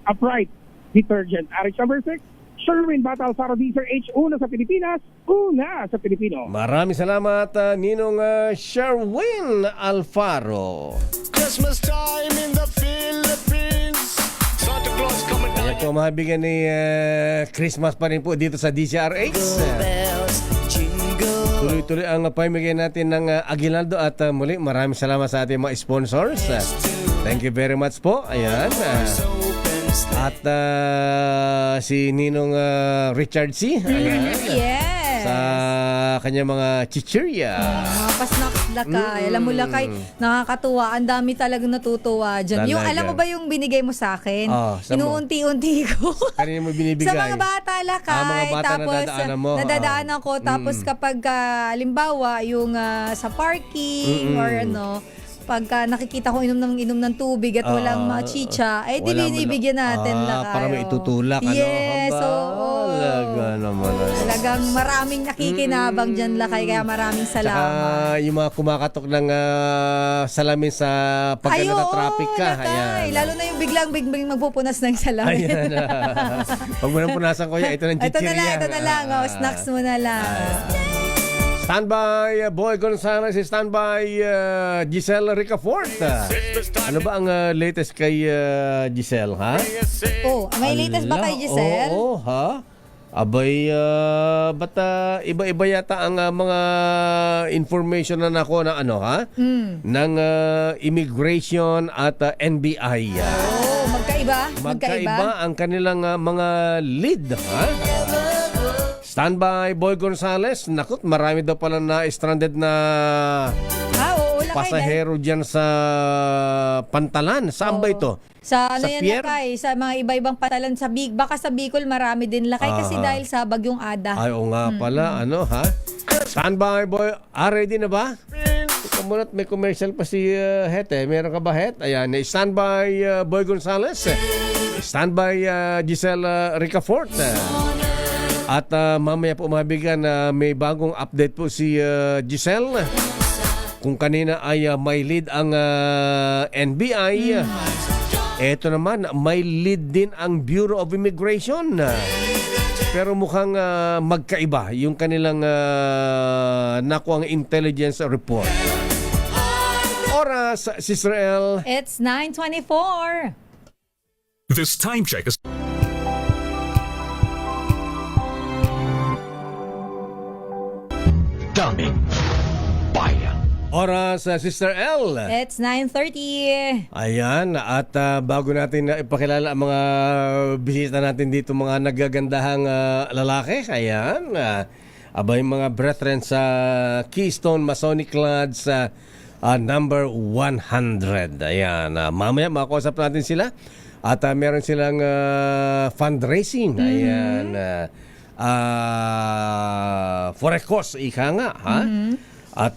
Upright Detergent. RH number 6, Sherwin Batal para Deezer H. Una sa Pilipinas, una sa Pilipino. Maraming salamat, Ninong Sherwin Alfaro. Christmas time in the Philippines. Santa Claus coming Kaya po mahabigyan ni Christmas pa rin po dito sa DCRH. Tuloy-tuloy ang pamimigay natin ng Aguinaldo at muli maraming salamat sa ating mga sponsors. Thank you very much po. Ayan. At si Ninong Richard C. Ayan. Yes. Sa kanya mga chichirya. Mga pasnacks lakay. Alam mo lakay, nakakatuwa. Ang dami talagang natutuwa dyan. Yung, Talaga. alam mo ba yung binigay mo sa akin? Saan mo? Inuunti-unti ko. Kanina mo binibigay. Sa mga bata lakay. mga bata tapos, nadadaanan mo. nadadaanan ko. Tapos kapag, halimbawa, yung sa parking or ano, pagka nakikita ko inom ng tubig at walang mga chicha, eh di Walang- binibigyan natin lakay. para may itutulak. Yes, ano? oo. Talaga naman. Talagang maraming nakikinabang dyan lakay, kaya maraming salamat. Saka yung mga kumakatok ng salamin sa pagka Ay, oo, nata-traffic ka. lakay. Ayan. Lalo na yung biglang magpupunas ng salamin. Ayan. Huwag mo nang punasan ko yan. Ito ng chichirya. Ito na lang. Oh, snacks mo na lang. Standby Boy Gonzales, standby Giselle Ricafort. Ano ba ang latest kay Giselle, ha? Oh, may latest ba kay Giselle? Oo, ha? Abay, ba't iba-iba yata ang mga information na nako na ano, ha? Ng immigration at NBI. Oh, magkaiba? Magkaiba ang kanilang mga lead, ha? Standby Boy Gonzales. Nakut, marami daw pala na stranded na Oo, lakay. pasahero dyan sa Pantalan. Saan ba ito? Sa ano Sa yan pier? lakay? Sa mga iba-ibang patalan sa baka sa Bicol marami din lakay kasi dahil sa bagyong Ada. Ay, oo nga pala. Ano, ha? Standby Boy. Ready na ba? Ikaw muna, may commercial pa si Het, eh. Meron ka ba, Het? Ayan, standby Boy Gonzales. Standby Giselle Ricafort. At mamaya po mabigyan na may bagong update po si Giselle. Kung kanina ay may lead ang NBI, eto naman may lead din ang Bureau of Immigration. Pero mukhang magkaiba yung kanilang nakuang intelligence report. Oras, Sister El. It's 9:24. This time check is Daming Bayan. Oras, Sister L. It's 9:30. Ayan, at bago natin ipakilala ang mga bisita natin dito, mga nagagandahang lalaki, ayan, abay mga brethren sa Keystone Masonic Lodge number 100. Ayan, mamaya makakusap natin sila at meron silang fundraising. Ayan, for a cause, ika nga, ha? At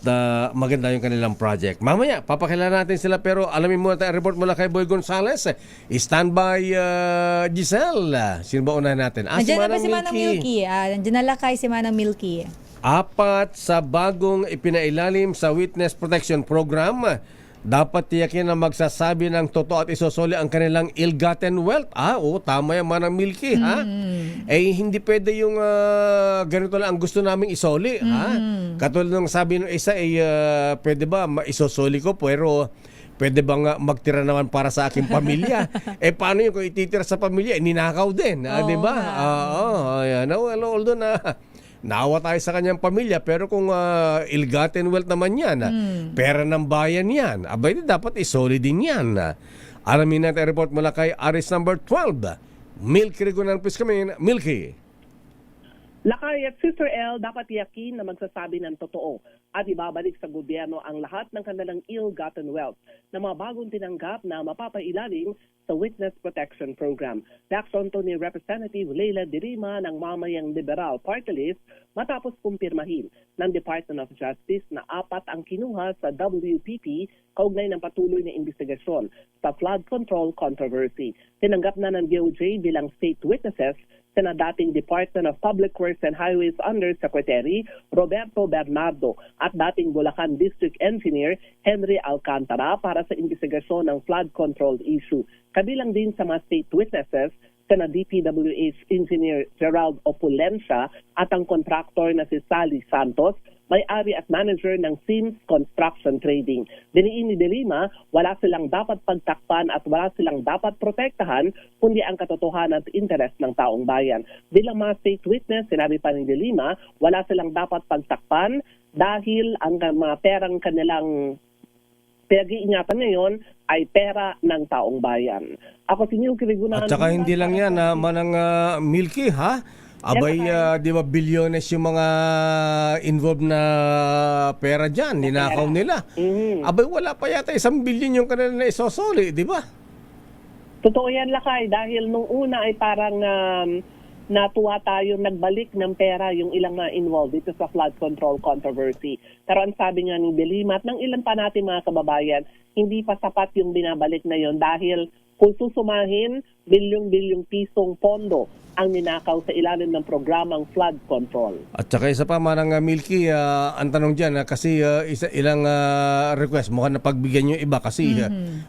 maganda yung kanilang project. Mamaya, papakilala natin sila pero alamin muna tayo report mula kay Boy Gonzales. Standby Giselle. Sino ba unahin natin? Nandiyan na ba si Manang Milky? Nandiyan na lakay si Manang Milky. 4 sa bagong ipinailalim sa Witness Protection Program. Dapat tiyakin na magsasabi ng totoo at isosoli ang kanilang ill-gotten wealth. Oo, tama yan, Manang Milky, ha? Eh, hindi pwede yung ganito lang ang gusto naming isoli, ha? Katulad ng sabi ng isa, pwede ba isosoli ko, pero pwede bang magtira naman para sa aking pamilya? Paano yun kung ititira sa pamilya? Ninakaw din, di ba? Ayan. Well, although naawa tayo sa kanyang pamilya, pero kung ill-gotten wealth naman yan, pera ng bayan yan, abay dapat isoli din yan. Alamin natin ang report mula kay Aris number 12. Milky Rigunan, please come in. Milky. Lakay at Sister L, dapat yakin na magsasabi ng totoo at ibabalik sa gobyerno ang lahat ng kanilang ill-gotten wealth na mga bagong tinanggap na mapapailalim sa Witness Protection Program. Reaksyon to ni Representative Leila de Lima ng Mamayang Liberal Party List matapos kumpirmahin ng Department of Justice na 4 ang kinuha sa WPP kaugnay ng patuloy na investigasyon sa flood control controversy. Tinanggap na ng DOJ bilang state witnesses na dating Department of Public Works and Highways Undersecretary Roberto Bernardo at dating Bulacan District Engineer Henry Alcantara para sa investigasyon ng flood control issue. Kabilang din sa mga state witnesses na DPWH Engineer Gerald Opulencia at ang contractor na si Sally Santos, may-ari at manager ng Sims Construction Trading. Diniin ni De Lima, wala silang dapat pagtakpan at wala silang dapat protektahan kundi ang katotohanan at interes ng taong bayan. Bilang mga state witness, sinabi pa ni De Lima, wala silang dapat pagtakpan dahil ang mga perang kanilang pinag-iingatan ngayon ay pera ng taong bayan. Ako si Milky Rigunan. At saka hindi lang yan, Manang Milky, ha? Abay, di ba bilyones yung mga involved na pera dyan, ninakaw nila. Abay, wala pa yata 1 billion yung kanila na isosoli, di ba? Totoo yan, Lakay, dahil nung una ay parang natuwa tayo nagbalik ng pera yung ilang mga involved dito sa flood control controversy. Pero ang sabi nga ni De Lima at ng ilan pa natin mga kababayan, hindi pa sapat yung binabalik na yon dahil kung susumahin, bilyong-bilyong pisong pondo ang ninakaw sa ilalim ng programang flood control. At saka isa pa, Manang Milky, ang tanong dyan, kasi ilang request, mukhang napagbigyan yung iba kasi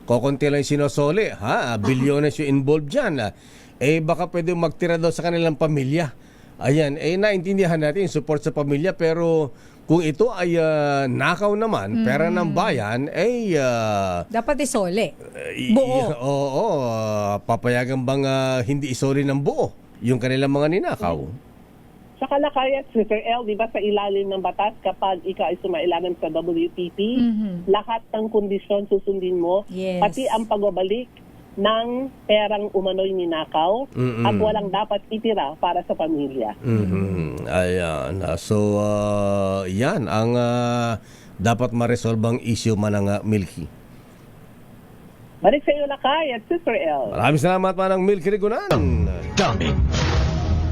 kokonti lang yung sinosoli, bilyones yung involved dyan. Baka pwede magtira daw sa kanilang pamilya. Ayan, naintindihan natin yung support sa pamilya, pero kung ito ay nakaw naman, pera ng bayan, dapat isole. Buo. Oo, papayagan bang hindi isoli ng buo yung kanilang mga ninakaw? Sa kalakay at Sister L, di ba sa ilalim ng batas, kapag ikaw ay sumailalim sa WPP, lahat ng kondisyon susundin mo, pati ang pagbabalik ng perang umano'y ninakaw at walang dapat itira para sa pamilya. Ayan. So, yan ang dapat ma-resolve ang issue, Manang Milky. Balik sa iyo, Lakay at Sister L. Maraming salamat, Manang Milky Rigunan. Daming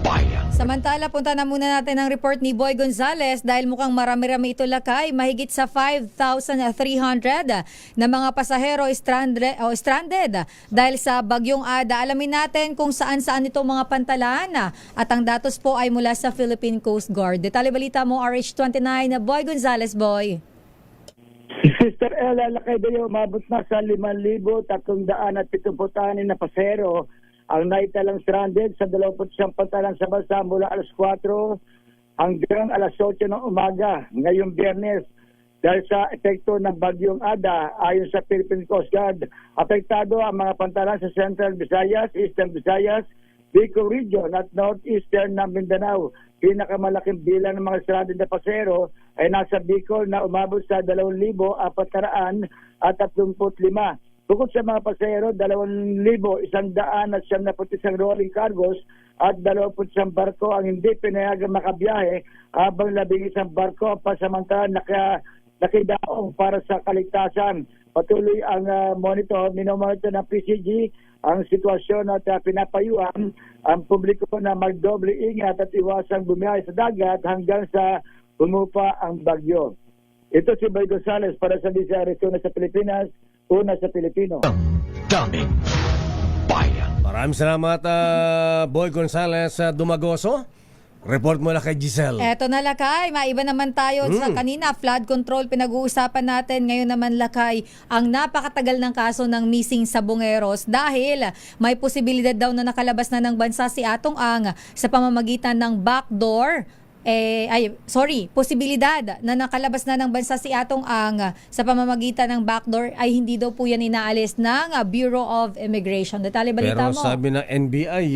bayan. Samantala, punta na muna natin ang report ni Boy Gonzales dahil mukhang marami-rami ito, Lakay. Mahigit sa 5,300 na mga pasahero stranded dahil sa bagyong Ada. Alamin natin kung saan-saan itong mga pantalan at ang datos po ay mula sa Philippine Coast Guard. Detalye balita mo, RH29, Boy Gonzales, Boy. Sister Ella, Lakay Dayo, umabot na sa 5,376 na pasahero ang naitalang stranded sa 21 pantalan sa bansa mula alas 4 hanggang alas 8 ng umaga ngayong Biyernes. Dahil sa epekto ng bagyong Ada, ayon sa Philippine Coast Guard, apektado ang mga pantalan sa Central Visayas, Eastern Visayas, Bicol Region at Northeastern ng Mindanao. Pinakamalaking bilang ng mga stranded na pasahero ay nasa Bicol na umabot sa 2,435. Bukod sa mga pasahero, 2,171 rolling cargos at 21 barko ang hindi pinayagang makabiyahe habang 11 barko ang pasamantalang nakidaong para sa kaligtasan. Patuloy ang minomonitor ng PCG ang sitwasyon at pinapayuhan ang publiko na magdoble ingat at iwasang bumiyahe sa dagat hanggang sa bumupa ang bagyo. Ito si Boy Gonzales para sa DZRH, una sa Pilipinas, una sa Pilipino. Damdamin Bayan. Maraming salamat, Boy Gonzales Dumagoso. Report mo na kay Giselle. Eto na, Lakay. Maiba naman tayo sa kanina. Flood control, pinag-uusapan natin. Ngayon naman, Lakay, ang napakatagal ng kaso ng missing sa Bungeros dahil may posibilidad daw na nakalabas na ng bansa si Atong Ang sa pamamagitan ng backdoor. Posibilidad na nakalabas na ng bansa si Atong Ang sa pamamagitan ng backdoor ay hindi daw po yan inaalis ng Bureau of Immigration. Detalye balita Pero mo. sabi ng NBI,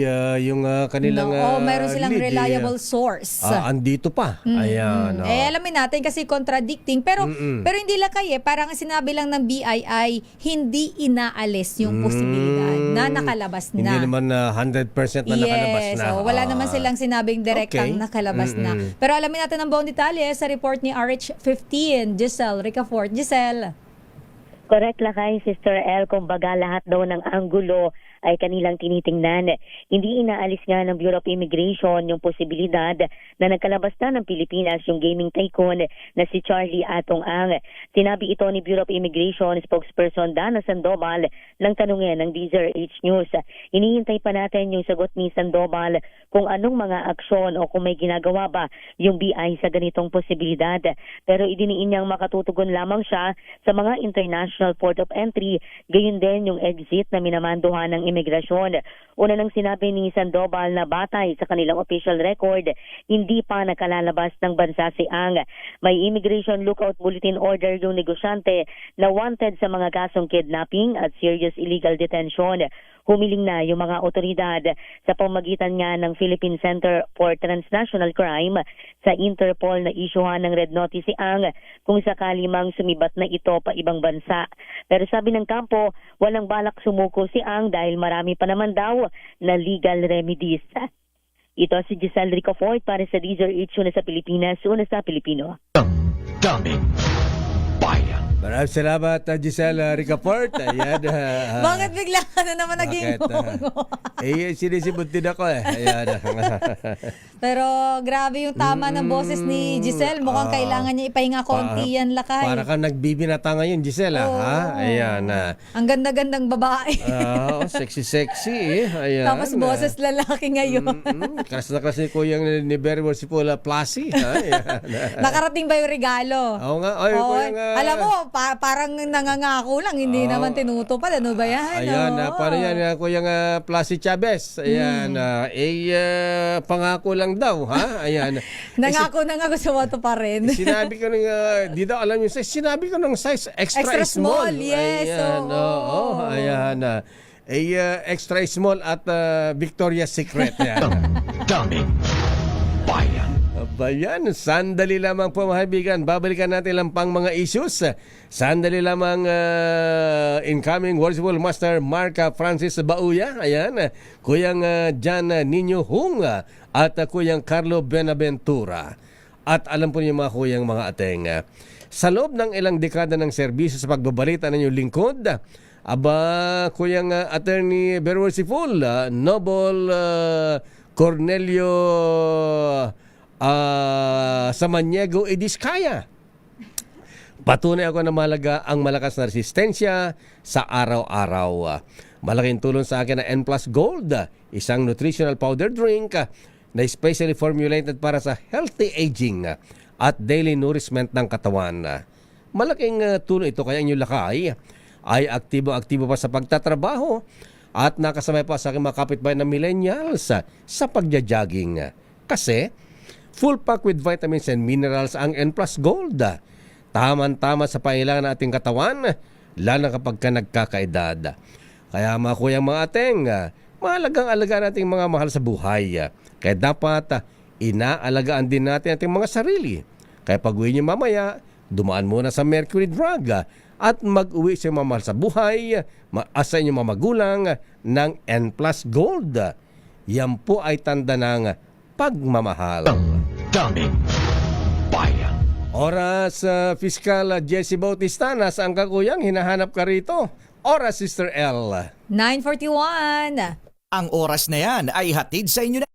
yung kanilang mayroon silang lead, reliable source. andito pa. Ayan. Alamin natin kasi contradicting. Pero hindi lang kayo. Parang sinabi lang ng BI ay hindi inaalis yung posibilidad na nakalabas na. Hindi naman 100% na nakalabas na. So, wala naman silang sinabing direktang nakalabas na. Pero alamin natin ang buong detalye sa report ni RH15, Giselle Ricafort. Giselle. Correct Lakay, Sister El, kumbaga lahat daw ng anggulo ay kanilang tinitingnan. Hindi inaalis nga ng Bureau of Immigration yung posibilidad na nagkalabas na ng Pilipinas yung gaming tycoon na si Charlie Atong Ang. Sinabi ito ni Bureau of Immigration spokesperson Dana Sandoval ng tanungin ng DZRH News. Hinihintay pa natin yung sagot ni Sandoval kung anong mga aksyon o kung may ginagawa ba yung BI sa ganitong posibilidad. Pero idiniin niyang makatutugon lamang siya sa mga international port of entry, gayon din yung exit na minamanduhan ng imigrasyon. Una nang sinabi ni Sandoval na batay sa kanilang official record, hindi pa nakalalabas ng bansa si Ang. May immigration lookout bulletin order yung negosyante na wanted sa mga kasong kidnapping at serious illegal detention. Humiling na yung mga otoridad sa pamagitan nga ng Philippine Center for Transnational Crime sa Interpol na isyuhan ng red notice si Ang kung sakali mang sumibat na ito pa ibang bansa. Pero sabi ng kampo, walang balak sumuko si Ang dahil marami pa naman daw na legal remedies. Ito si Giselle Ricafort para sa DZRH, una sa Pilipinas, una sa Pilipino. Damdamin Bayan. Maraming salamat, Giselle Ricafort. Ayan. Bakit bigla ka na naman naging Sinisibot din ako eh. Ayan. Pero grabe yung tama ng boses ni Giselle. Mukhang kailangan niya ipahinga konti yan, Lakay. Para ka nagbibinata ngayon, Giselle. Ha? Ayan. Ang ganda-gandang babae. Sexy. Ayan. Tapos boses lalaki ngayon. Klas na klas ni Kuyang ni Berry si Paula Plasi. Nakarating ba yung regalo? Oo nga. Alam mo, parang nangangako lang, hindi naman tinutupad. Ano ba yan? Ayan, paano yan, Kuyang Plasi Chavez. Ayan, pangako lang daw, ha? Ayan. Nangako na nga gusto mo ito pa rin. Sinabi ko ng, di daw alam yung size, sinabi ko ng size extra small. Yes. Ayan, ayan. Extra small at Victoria's Secret. Damdamin Bayan. Bayan, sandali lamang po mga kaibigan. Babalikan natin lang pang mga issues. Sandali lamang incoming Worshipful Master Mark Francis Bauya. Ayan, Kuyang Jan Nino Hung at Kuyang Carlo Benaventura. At alam po niyo mga kuyang mga ateng, sa loob ng ilang dekada ng serbisyo sa pagbabalita ng inyong lingkod, Kuyang Attorney Berworshipful Noble Cornelio Samaniego Ediskaya. Patunay ako na mahalaga ang malakas na resistensya sa araw-araw. Malaking tulong sa akin na N+ Gold, isang nutritional powder drink na specially formulated para sa healthy aging at daily nourishment ng katawan. Malaking tulong ito kaya inyong lakay ay aktibo-aktibo pa sa pagtatrabaho at nakasabay pa sa aking mga kapitbahay na millennials sa pagja-jogging. Kasi full pack with vitamins and minerals ang N+ Gold. Tama-tama sa pangailangan ng ating katawan, lalo na kapag ka nagkakaedad. Kaya mga kuyang mga ateng, mahalagang-alagaan nating mga mahal sa buhay. Kaya dapat inaalagaan din natin ating mga sarili. Kaya pag-uwi niyo mamaya, dumaan muna sa Mercury Drug at mag-uwi sa mga mahal sa buhay, sa inyong mga magulang ng N+ Gold. Yan po ay tanda ng pagmamahal. Damdamin Bayan. Oras, Fiscal Jesse Bautista, nasaan ka kuyang? Hinahanap ka rito. Oras, Sister L. 9:41. Ang oras na yan ay hatid sa inyo na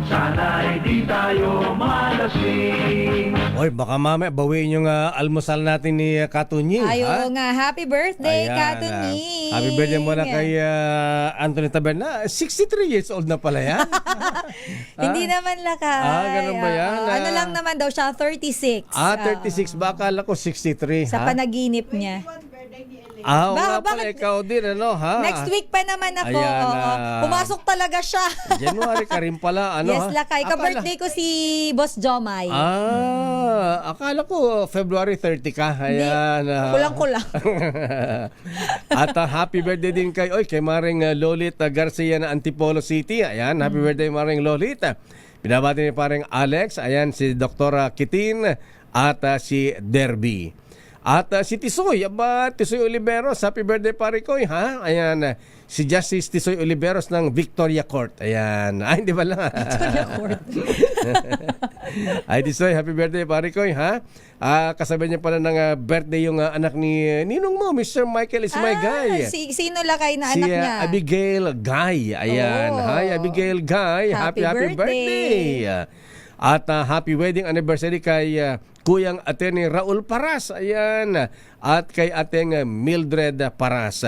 Trying Oy, baka mamaya bawiin yung almusal natin ni Katunying. Ayo nga, happy birthday, Ayan, Katunying. happy birthday muna kay Anthony Taberna. 63 years old na pala yan. Hindi naman lakay. Ganun ba yan? Ano lang naman daw siya, 36. 36. Baka akala ko 63. Sa panaginip niya. Oo nga pala, ikaw din, ano, ha? Next week pa naman ako. Ayan, Oo. Pumasok talaga siya. January ka rin pala, ano, yes, ha? lakay. Ka-birthday ko si Boss Jomay. Akala ko February 30 ka. Ayan. Kulang-kulang. At happy birthday din kay Maring Lolit Garcia na Antipolo City. Ayan, happy birthday Maring Lolit. Binabati ni paring Alex. Ayan, si Dr. Kitin at si Derby. At si Tisoy, Tisoy Oliveros, happy birthday pare ko, ha? Ayan, si Justice Tisoy Oliveros ng Victoria Court. Ayan. Ay, hindi ba lang? Victoria Court. Ay, Tisoy, happy birthday pare ko, ha? Kasabay niya pala ng birthday yung anak ni Ninong mo, Mr. Michael Ismaygay. Sino lakay na Si anak niya? Abigail Guy. Ayan. Oh. Hi, Abigail Guy. Happy birthday. At happy wedding anniversary kay Kuyang Attorney Raul Paras. Ayan. At kay Ateng Mildred Paras.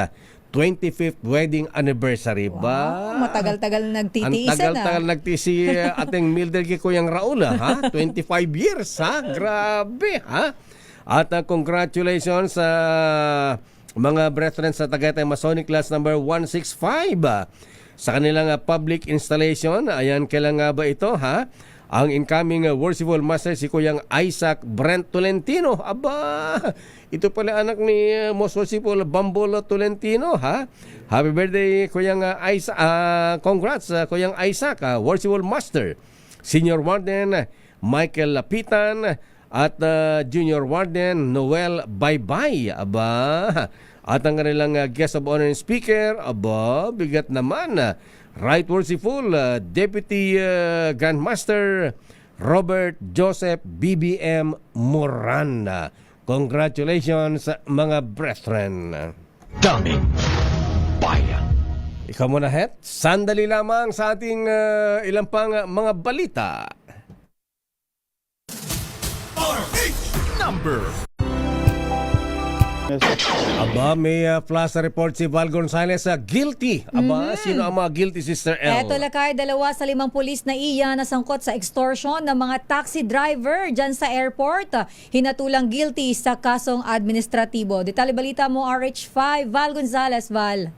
25th wedding anniversary. Ba? Matagal-tagal nagtitiisan. Ang tagal-tagal nagtisi Ateng Mildred kay Kuyang Raul, ha? 25 years, ha? Grabe, ha? At congratulations sa mga brethren sa Tagaytay Masonic Class number 165 sa kanilang public installation. Ayan, kailan nga ba ito, ha? Ang incoming worshipful master si Kuyang Isaac Brent Tolentino. Aba, ito pala anak ni most worshipful Bambolo Tolentino, ha? Happy birthday Kuyang Isaac. Congrats Kuyang Isaac, worshipful master. Senior Warden Michael Lapitan at Junior Warden Noel Baybay. Aba, at ang kanilang guest of honor and speaker, bigat naman. Right Worshipful Deputy Grandmaster Robert Joseph BBM Moranda. Congratulations mga brethren. Daming bayan. Ikaw muna, Het. Sandali lamang sa ating ilang pang mga balita. Number. May plaza report si Val Gonzales guilty. Sino ang mga guilty, Sister L? Eto lakay, 2 sa 5 pulis na iya nasangkot sa extortion ng mga taxi driver dyan sa airport. Hinatulang guilty sa kasong administratibo. Detalye balita mo, RH5, Val Gonzales, Val.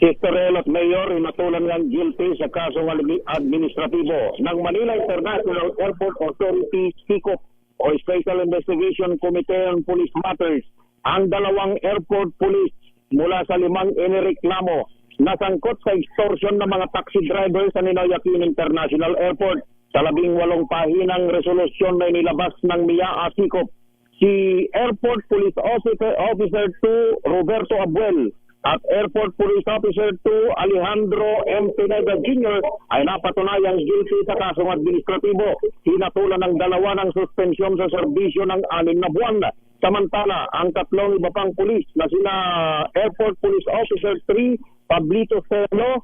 Sister El at Mayor, hinatulan ng guilty sa kasong administratibo ng Manila International Airport Authority, SICOP, o Special Investigation Committee on Police Matters, ang 2 airport police mula sa 5 inireklamo na sangkot sa extortion ng mga taxi drivers sa Ninoy Aquino International Airport. Sa 18 pahinang resolusyon na inilabas ng MIA SICOP, si Airport Police Officer 2 Roberto Abuel at Airport Police Officer 2 Alejandro M. Pineda Jr. ay napatunayang guilty sa kasong administratibo. Hinatulan ng 2 ng suspensyon sa serbisyo ng 6 na buwan. Samantala, ang 3 iba pang pulis na sina Airport Police Officer 3 Pablito Celo,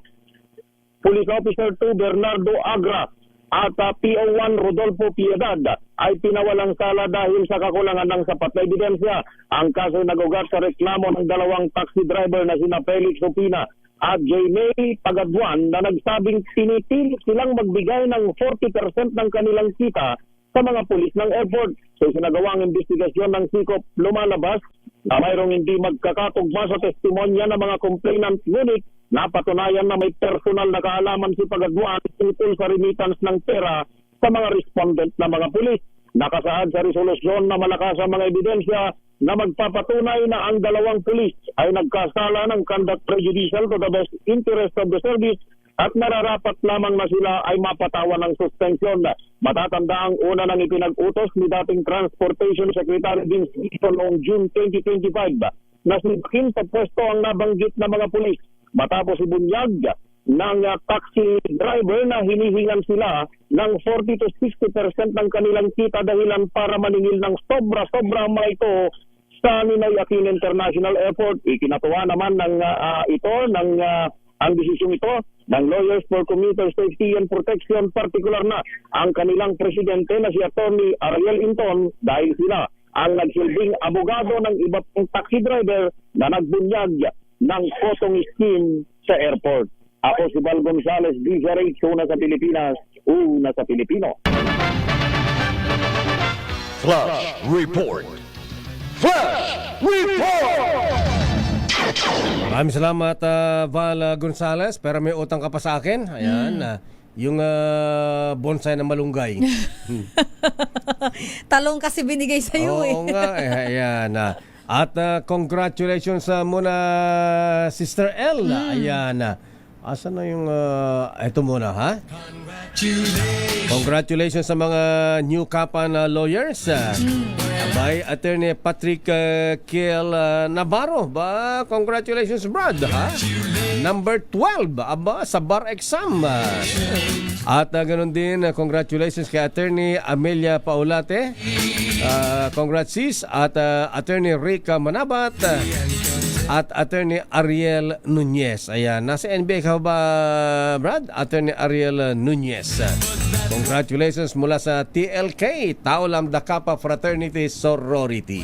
Police Officer 2 Bernardo Agra at PO1 Rodolfo Piedad ay pinawalang sala dahil sa kakulangan ng sapat na ebidensya. Ang kaso ay nagugat sa reklamo ng 2 taxi driver na sina Felix Opina at J. May Pagaduan na nagsabing pinipilit silang magbigay ng 40% ng kanilang kita sa mga pulis ng airport. Sa isinagawang investigasyon ng SICOP, lumalabas na mayroong hindi magkakatugma sa testimonya ng mga complainant, ngunit napatunayan na may personal na kaalaman si Pagaduan tungkol sa remittance ng pera sa mga respondent na mga pulis. Nakasaad sa resolusyon na malakas ang mga ebidensya na magpapatunay na ang 2 pulis ay nagkasala ng conduct prejudicial to the best interest of the service at nararapat lamang na sila ay mapatawan ng suspension. Matatanda ang una nang ipinag-utos ni dating Transportation Secretary Vince Dixon noong June 2025 na sinukin sa pwesto ang nabanggit na mga pulis matapos ibunyag ng taxi driver na hinihingan sila ng 40 to 60% ng kanilang kita dahilan para maningil ng sobra-sobra mga ito sa Ninoy Aquino International Airport. Ikinatuwa naman ng ito ng Ang desisyong ito ng Lawyers for Commuter Safety and Protection, partikular na ang kanilang presidente na si Atty. Ariel Inton, dahil sila ang nagsilbing abogado ng iba pang taxi driver na nagbunyag ng photo skin sa airport. Ako si Val Gonzales, DZRH, una sa Pilipinas, una sa Pilipino. Flash Report. Flash Report! Maraming salamat, Val Gonzales. Pero may utang ka pa sa akin. Ayan, yung bonsai na malunggay. Talong kasi binigay sa iyo Oo nga, ayan. At congratulations muna, Sister L. Ayan. Asan na yung... ito muna, ha? Congratulations sa mga new Kapan lawyers. By Attorney Patrick Kiel Navarro. Congratulations, Brad. Ha? Number 12. Sa bar exam. At ganun din, congratulations kay Attorney Amelia Paulate. Congrats, sis. At Attorney Rick Manabat. At Attorney Ariel Nunez. Ayan, nasa NBA ka ba, Brad? Attorney Ariel Nunez. Congratulations mula sa TLK, Tau Lambda Kappa Fraternity Sorority.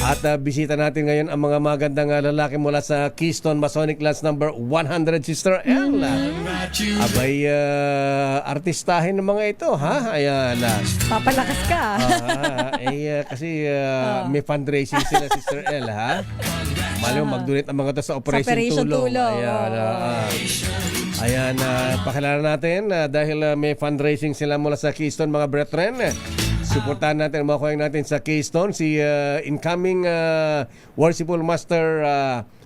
At bisita natin ngayon ang mga magandang lalaki mula sa Keystone Masonic Lance number 100, Sister L. Abay, artistahin ng mga ito, ha? Ayan. Papalakas ka. Kasi may fundraising sila, Sister L, ha? Mali mo, mag-donate ang mga ito sa Operation Tulong. Ayan, ayan, pakilala natin dahil may fundraising sila mula sa Keystone, mga brethren. Suportahan natin ang mga kuyang natin sa Keystone, si incoming Worshipful Master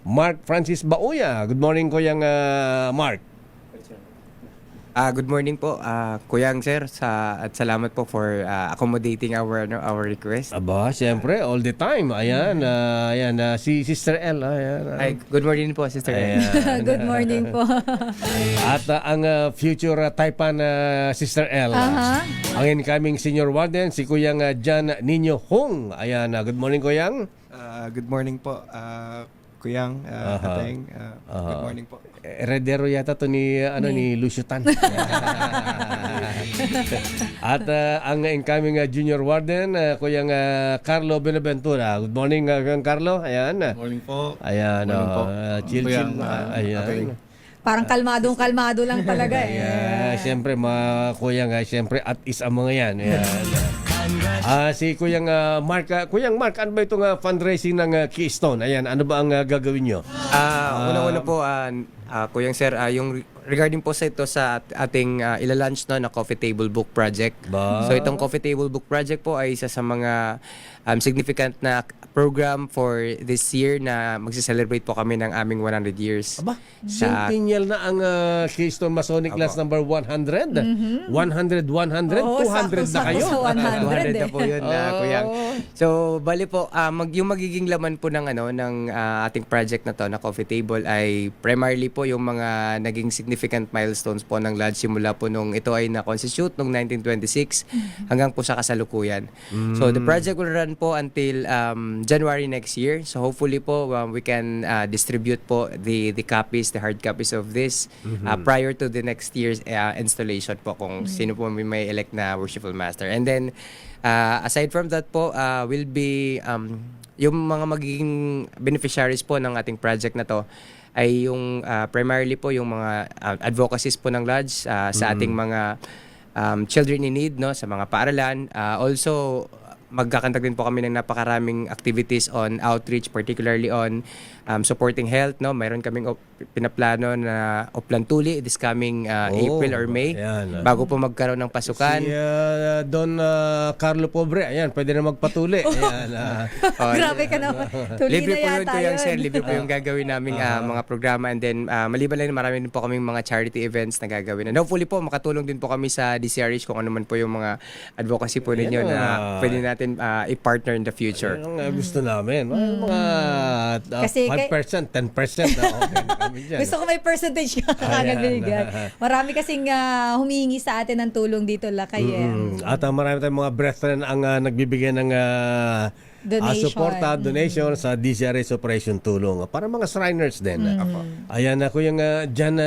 Mark Francis Bauya. Good morning, Kuyang Mark. Good morning po, Kuyang Sir, at salamat po for accommodating our request. Aba, siyempre, all the time. Ayan, si Sister L. Ay, good morning po, Sister L. Good morning po. At ang future Taipan Sister L. Ang incoming Senior Warden, si Kuyang John Nino Hong. Ayan, good morning, Kuyang. Good morning po, Kuyang, Ateng. Good morning po. Heredero yata to ni ni Lucio Tan. At ang incoming Junior Warden, Kuyang Carlo Benaventura. Good morning, Kuyang Carlo. Ayan. Good morning po. Ayan. Chill. Ayan. Parang kalmadong-kalmado lang talaga Siyempre, mga Kuyang, siyempre at is ang mga yan. Ayan. Si Kuyang Mark. Kuyang Mark, ano ba itong fundraising ng Keystone? Ayan, ano ba ang gagawin nyo? Una-una po, Kuyang Sir, yung regarding po sa ito sa ating ilalunch na Coffee Table Book Project. So itong Coffee Table Book Project po ay isa sa mga significant na program for this year na magse-celebrate po kami ng aming 100 years. Aba, centennial na ang Keystone Masonic Lance number 100? 100, 200 na kayo? 200 na po yun, Kuyang. So, bali po, yung magiging laman po ng ating project na to, na Coffee Table, ay primarily po yung mga naging significant milestones po ng lodge simula po nung ito ay na-constitute noong 1926 hanggang po sa kasalukuyan. So, the project will run po until January next year. So hopefully po we can distribute po the copies, the hard copies of this prior to the next year's installation po kung sino po may elect na Worshipful Master. And then aside from that po, will be yung mga magiging beneficiaries po ng ating project na to ay yung primarily po yung mga advocacies po ng lodge sa ating mga children in need, no, sa mga paaralan. Also magkakandag din po kami ng napakaraming activities on outreach, particularly on supporting health, no. Mayroon kaming pinaplano na Oplan Tuli this coming April or May, bago po magkaroon ng pasukan. Si Don Carlo Pobre, ayan, pwede na magpatuli. Ayan. Grabe ka naman. Tuli libre na po yun, yata Kuyang yun. Sir, libre po yung gagawin naming mga programa, and then maliban lang marami din po kaming mga charity events na gagawin. And hopefully po makatulong din po kami sa DCRH kung ano man po yung mga advocacy po ninyo na pwede natin i-partner in the future. Ang gusto namin. Mga Kasi 5%, 10%. Okay na kami dyan. Gusto ko may percentage ka kagad binigyan. Marami kasing humihingi sa atin ng tulong dito, Lakay. At marami tayong mga brethren ang nagbibigay ng Donation. suporta, donation sa DCRS Operation Tulong. Para mga Shriners din. Ayan na, Kuyang Jan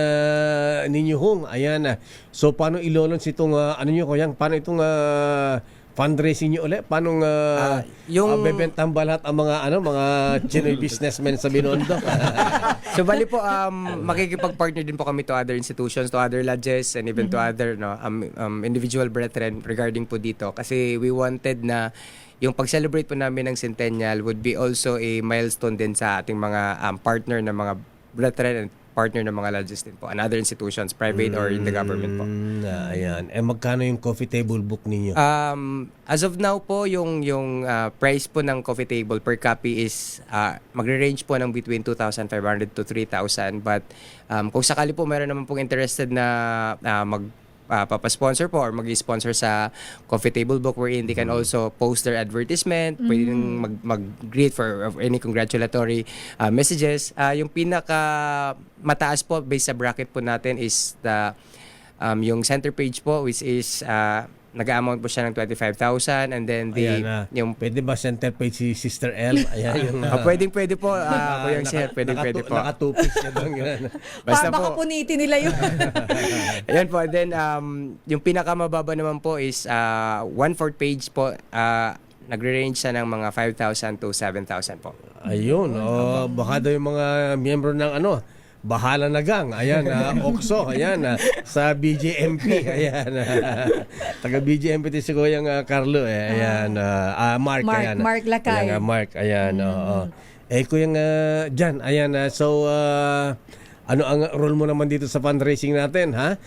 Ninyo Hong. Ayan na. So, paano ilolons itong, ano nyo, Kuyang, paano itong fundraising nyo ulit? Paano bebentang ba lahat ang mga, mga Chinoy businessmen sa Binondo? So bali po makikipag-partner din po kami to other institutions, to other lodges, and even to other individual brethren regarding po dito, kasi we wanted na yung pag-celebrate po namin ng centennial would be also a milestone din sa ating mga partner na mga brethren and partner ng mga lodges din po and other institutions, private or in the government po. Ayan. Magkano yung coffee table book ninyo? As of now po, yung price po ng coffee table per copy is magre-range po ng between 2,500 to 3,000. But kung sakali po meron naman pong interested na papasponsor po or mag-sponsor sa coffee table book, wherein they can also post their advertisement, pwedeng mag-greet for any congratulatory messages. Yung pinaka mataas po based sa bracket po natin is yung center page po, which is nag-amount po siya ng 25,000, and then yung pwede ba center page si Sister L? Ayan yung pwede po Kuya Sir, pwede po. Nakatupis siya doon. Basta baka punitin nila yun. Ayan po, then yung pinakamababa naman po is 1/4 page po, nagre-range siya ng mga 5,000 to 7,000 po. Ayun, baka daw yung mga miyembro ng Bahala na gang. Ayan, Okso. Ayan, sa BJMP. Ayan, taga BJMP si Kuyang Carlo. Ayan, Mark. Ayan, Mark Lakay. Ayan, Mark. Ayan, Kuyang Jan. Ayan, so, ano ang role mo naman dito sa fundraising natin, ha?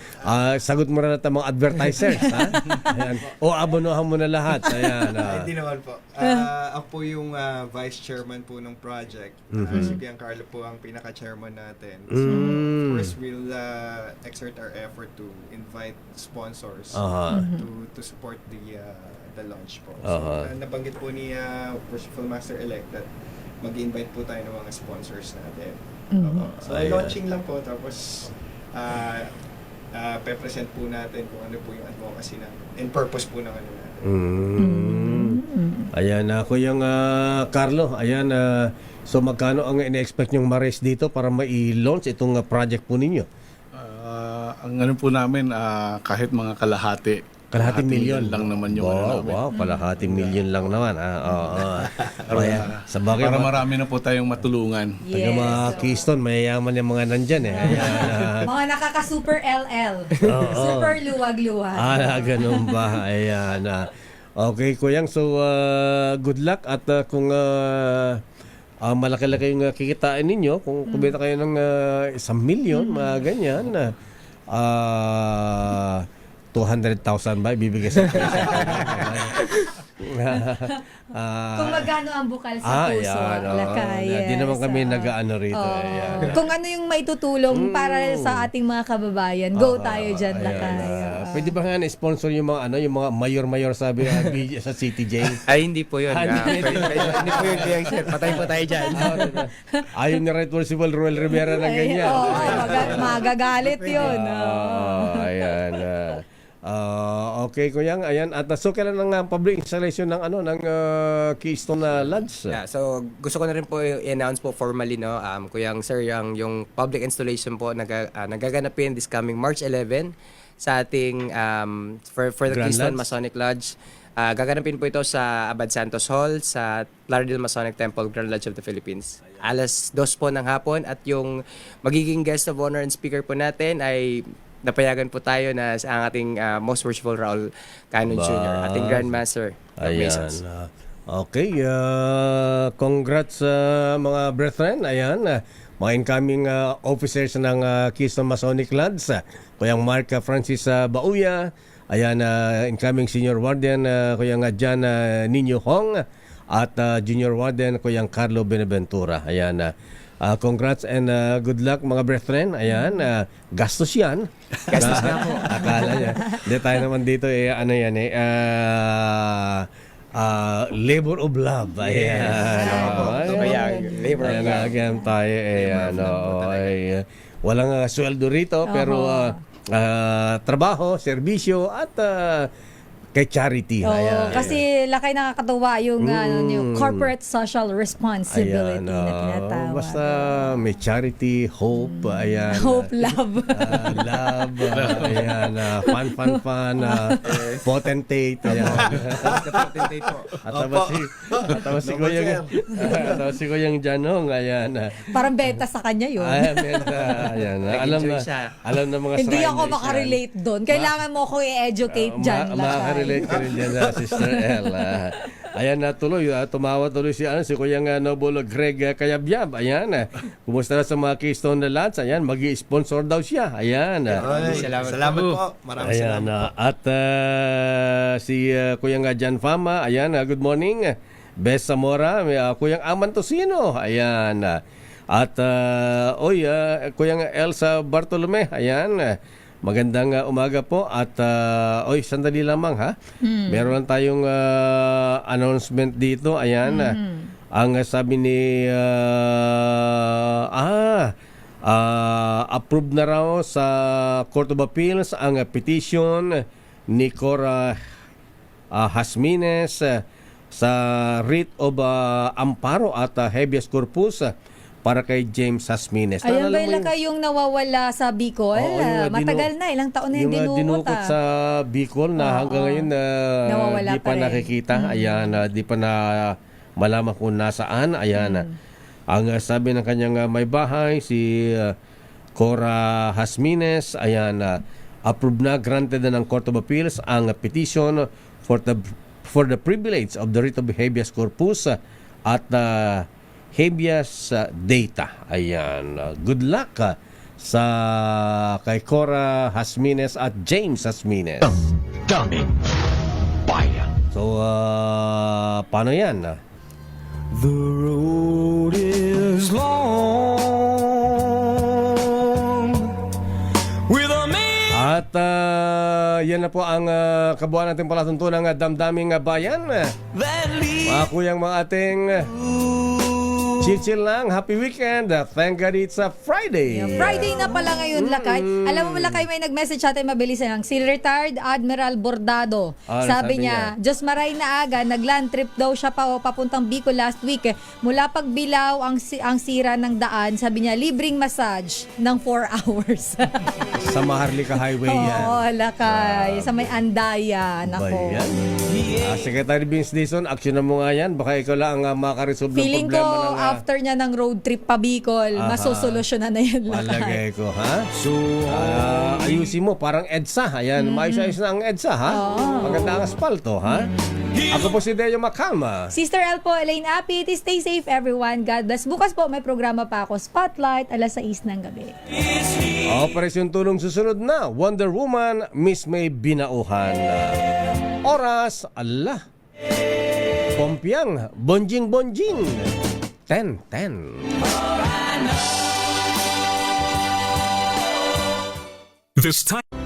Sagot mo na natin mga advertisers, ha? Ayan. O abonohan mo na lahat. Ayan. Hindi naman po. Ako po yung vice chairman po ng project. Si Giancarlo po ang pinaka-chairman natin. So, of course, we'll exert our effort to invite sponsors to support the launch po. So, nabanggit po ni Worshipful Master-elect that mag-invite po tayo ng mga sponsors natin. So, launching lang po, tapos pe-present po natin kung ano po yung advocacy and purpose po ng ano natin. Ayan, Kuyang Carlo, ayan, so magkano ang ina-expect nyong ma-raise dito para ma-launch itong project po ninyo? Ang ano po namin, kahit mga kalahating milyon lang naman yung namin. Wow, kalahating milyon lang naman. Para marami na po tayong matulungan. Taga mga Keystone, mayayaman yung mga nandyan mga nakaka-super LL. Super luwag-luwag. Ganun ba? Ayan. Okay, Kuyang. So, good luck. At kung malaki-laki yung kikitain ninyo, kung kumita kayo ng 1 milyon, mga ganyan, 200,000 ba ibibigay sa kung magkano ang bukal sa puso, Lakay. Hindi naman kami nag-ano rito. Kung ano yung maitutulong para sa ating mga kababayan, go tayo dyan, Lakay. Pwede ba nga na-sponsor yung mga yung mga mayor-mayor sabi sa City Jail? Ay, hindi po yun. Hindi po yun, Kuya Sir. Patay po tayo dyan. Ayaw ni Right Worshipful Ruel Rivera ng ganyan. Magagalit yun. Ayan. Okay, Kuyang. Ayan. At so kailan ang public installation ng Keystone Lodge? Yeah, so gusto ko na rin po i-announce po formally, no, Kuyang Sir, yung public installation po nagaganapin this coming March 11 sa ating for the Keystone Masonic Lodge. Gaganapin po ito sa Abad Santos Hall sa Laredale Masonic Temple, Grand Lodge of the Philippines. 2:00 po ng hapon, at yung magiging guest of honor and speaker po natin ay napayagan po tayo na sa ang ating Most Worshipful Raul Canon Jr., ating Grand Master of Masons. Okay, congrats mga brethren. Ayan, mga incoming officers ng Keystone Masonic Lodge, Kuyang Mark Francis Bauya, ayan, incoming Senior Warden Kuyang Jan Ninyo Hong, at Junior Warden Kuyang Carlo Benaventura. Ayan, congrats and good luck mga brethren. Ayan, gastos yan. Gastos na po. Akala niya. Hindi tayo naman dito labor of love. Ayan. Labor of love. Again tayo. Walang sweldo rito, pero trabaho, serbisyo, at kay charity. Oo, kasi lakay nakakatuwa yung, yung corporate social responsibility na tinatawag. Basta may charity, hope, ayan. Hope, love. Love, ayan, fun, potentate, ayan. Potentate po. Atawa si Kuyang Janong, ayan. Parang benta sa kanya yun. Ayan. Alam na mga Hindi Shriners ako yan. makarelate doon. Kailangan mo ko i-educate dyan. Makarelate ka rin dyan, Sister El. Ayan na tuloy, tumawa tuloy si Kuyang Noble Greg Kayabyab. Ayan, kumusta na sa mga Keystone na lads? Ayan, mag-i-sponsor daw siya. Ayan. Salamat po. Maraming Ayan, salamat. at si Kuyang Jan Fama, ayan, good morning. Best Zamora, Kuyang Aman Tosino, ayan. At Kuyang Elsa Bartolome, ayan. Magandang umaga po at sandali lamang ha. Meron lang tayong announcement dito, ayan. Ang sabi ni approved na raw sa Court of Appeals ang petition ni Cora Hasmines sa writ of amparo at habeas corpus para kay James Hasmines. Ayan ba yung nawawala sa Bicol? Matagal na, ilang taon na yung dinukot sa Bicol na hanggang ngayon di pa nakikita. Ayan, di pa na malaman kung nasaan. Ayan, ang sabi ng kanyang may bahay, si Cora Hasmines, ayan, approved na, granted na ng Court of Appeals ang petition for the privilege of the writ of habeas corpus at habeas data. Ayan. Good luck sa kay Cora Hasmines at James Hasmines. Daming bayan. So, paano yan? The road is long with a man. At yan na po ang kabuuan natin palatuntunan ng damdaming bayan. Mga kuyang mga ating chill lang, happy weekend. Thank God it's a Friday. Friday na pala ngayon, Lakay. Alam mo, Lakay, may nag-message sa atin mabilis lang. Si retired Admiral Bordado. Sabi niya, Diyos maray na aga, nag-land trip daw siya papuntang Bicol last week. Mula Pagbilao ang sira ng daan. Sabi niya, libreng massage ng 4 hours. Sa Maharlika Highway yan. Oo, Lakay. Sa may Andaya. Nako. Secretary Vince Dizon, action na mo nga yan. Baka ikaw lang ang makaresolve ng Feeling problema ko, ng after niya ng road trip pa Bicol, masosolusyonan na yan, Lakay. Malagay ko, ha? So, ayusin mo, parang EDSA. Ayan, maayos-ayos na ang EDSA, ha? Maganda ang asfalto, ha? Ako po si Deo Macalma. Sister El po, Elaine Apit. Stay safe, everyone. God bless. Bukas po, may programa pa ako, Spotlight, 6:00 ng gabi. Operasyon Tulong susunod na. Wonder Woman, Miss May Binauhan. Oras, Allah. Pompiang, bonjing-bonjing. 10:10. This time.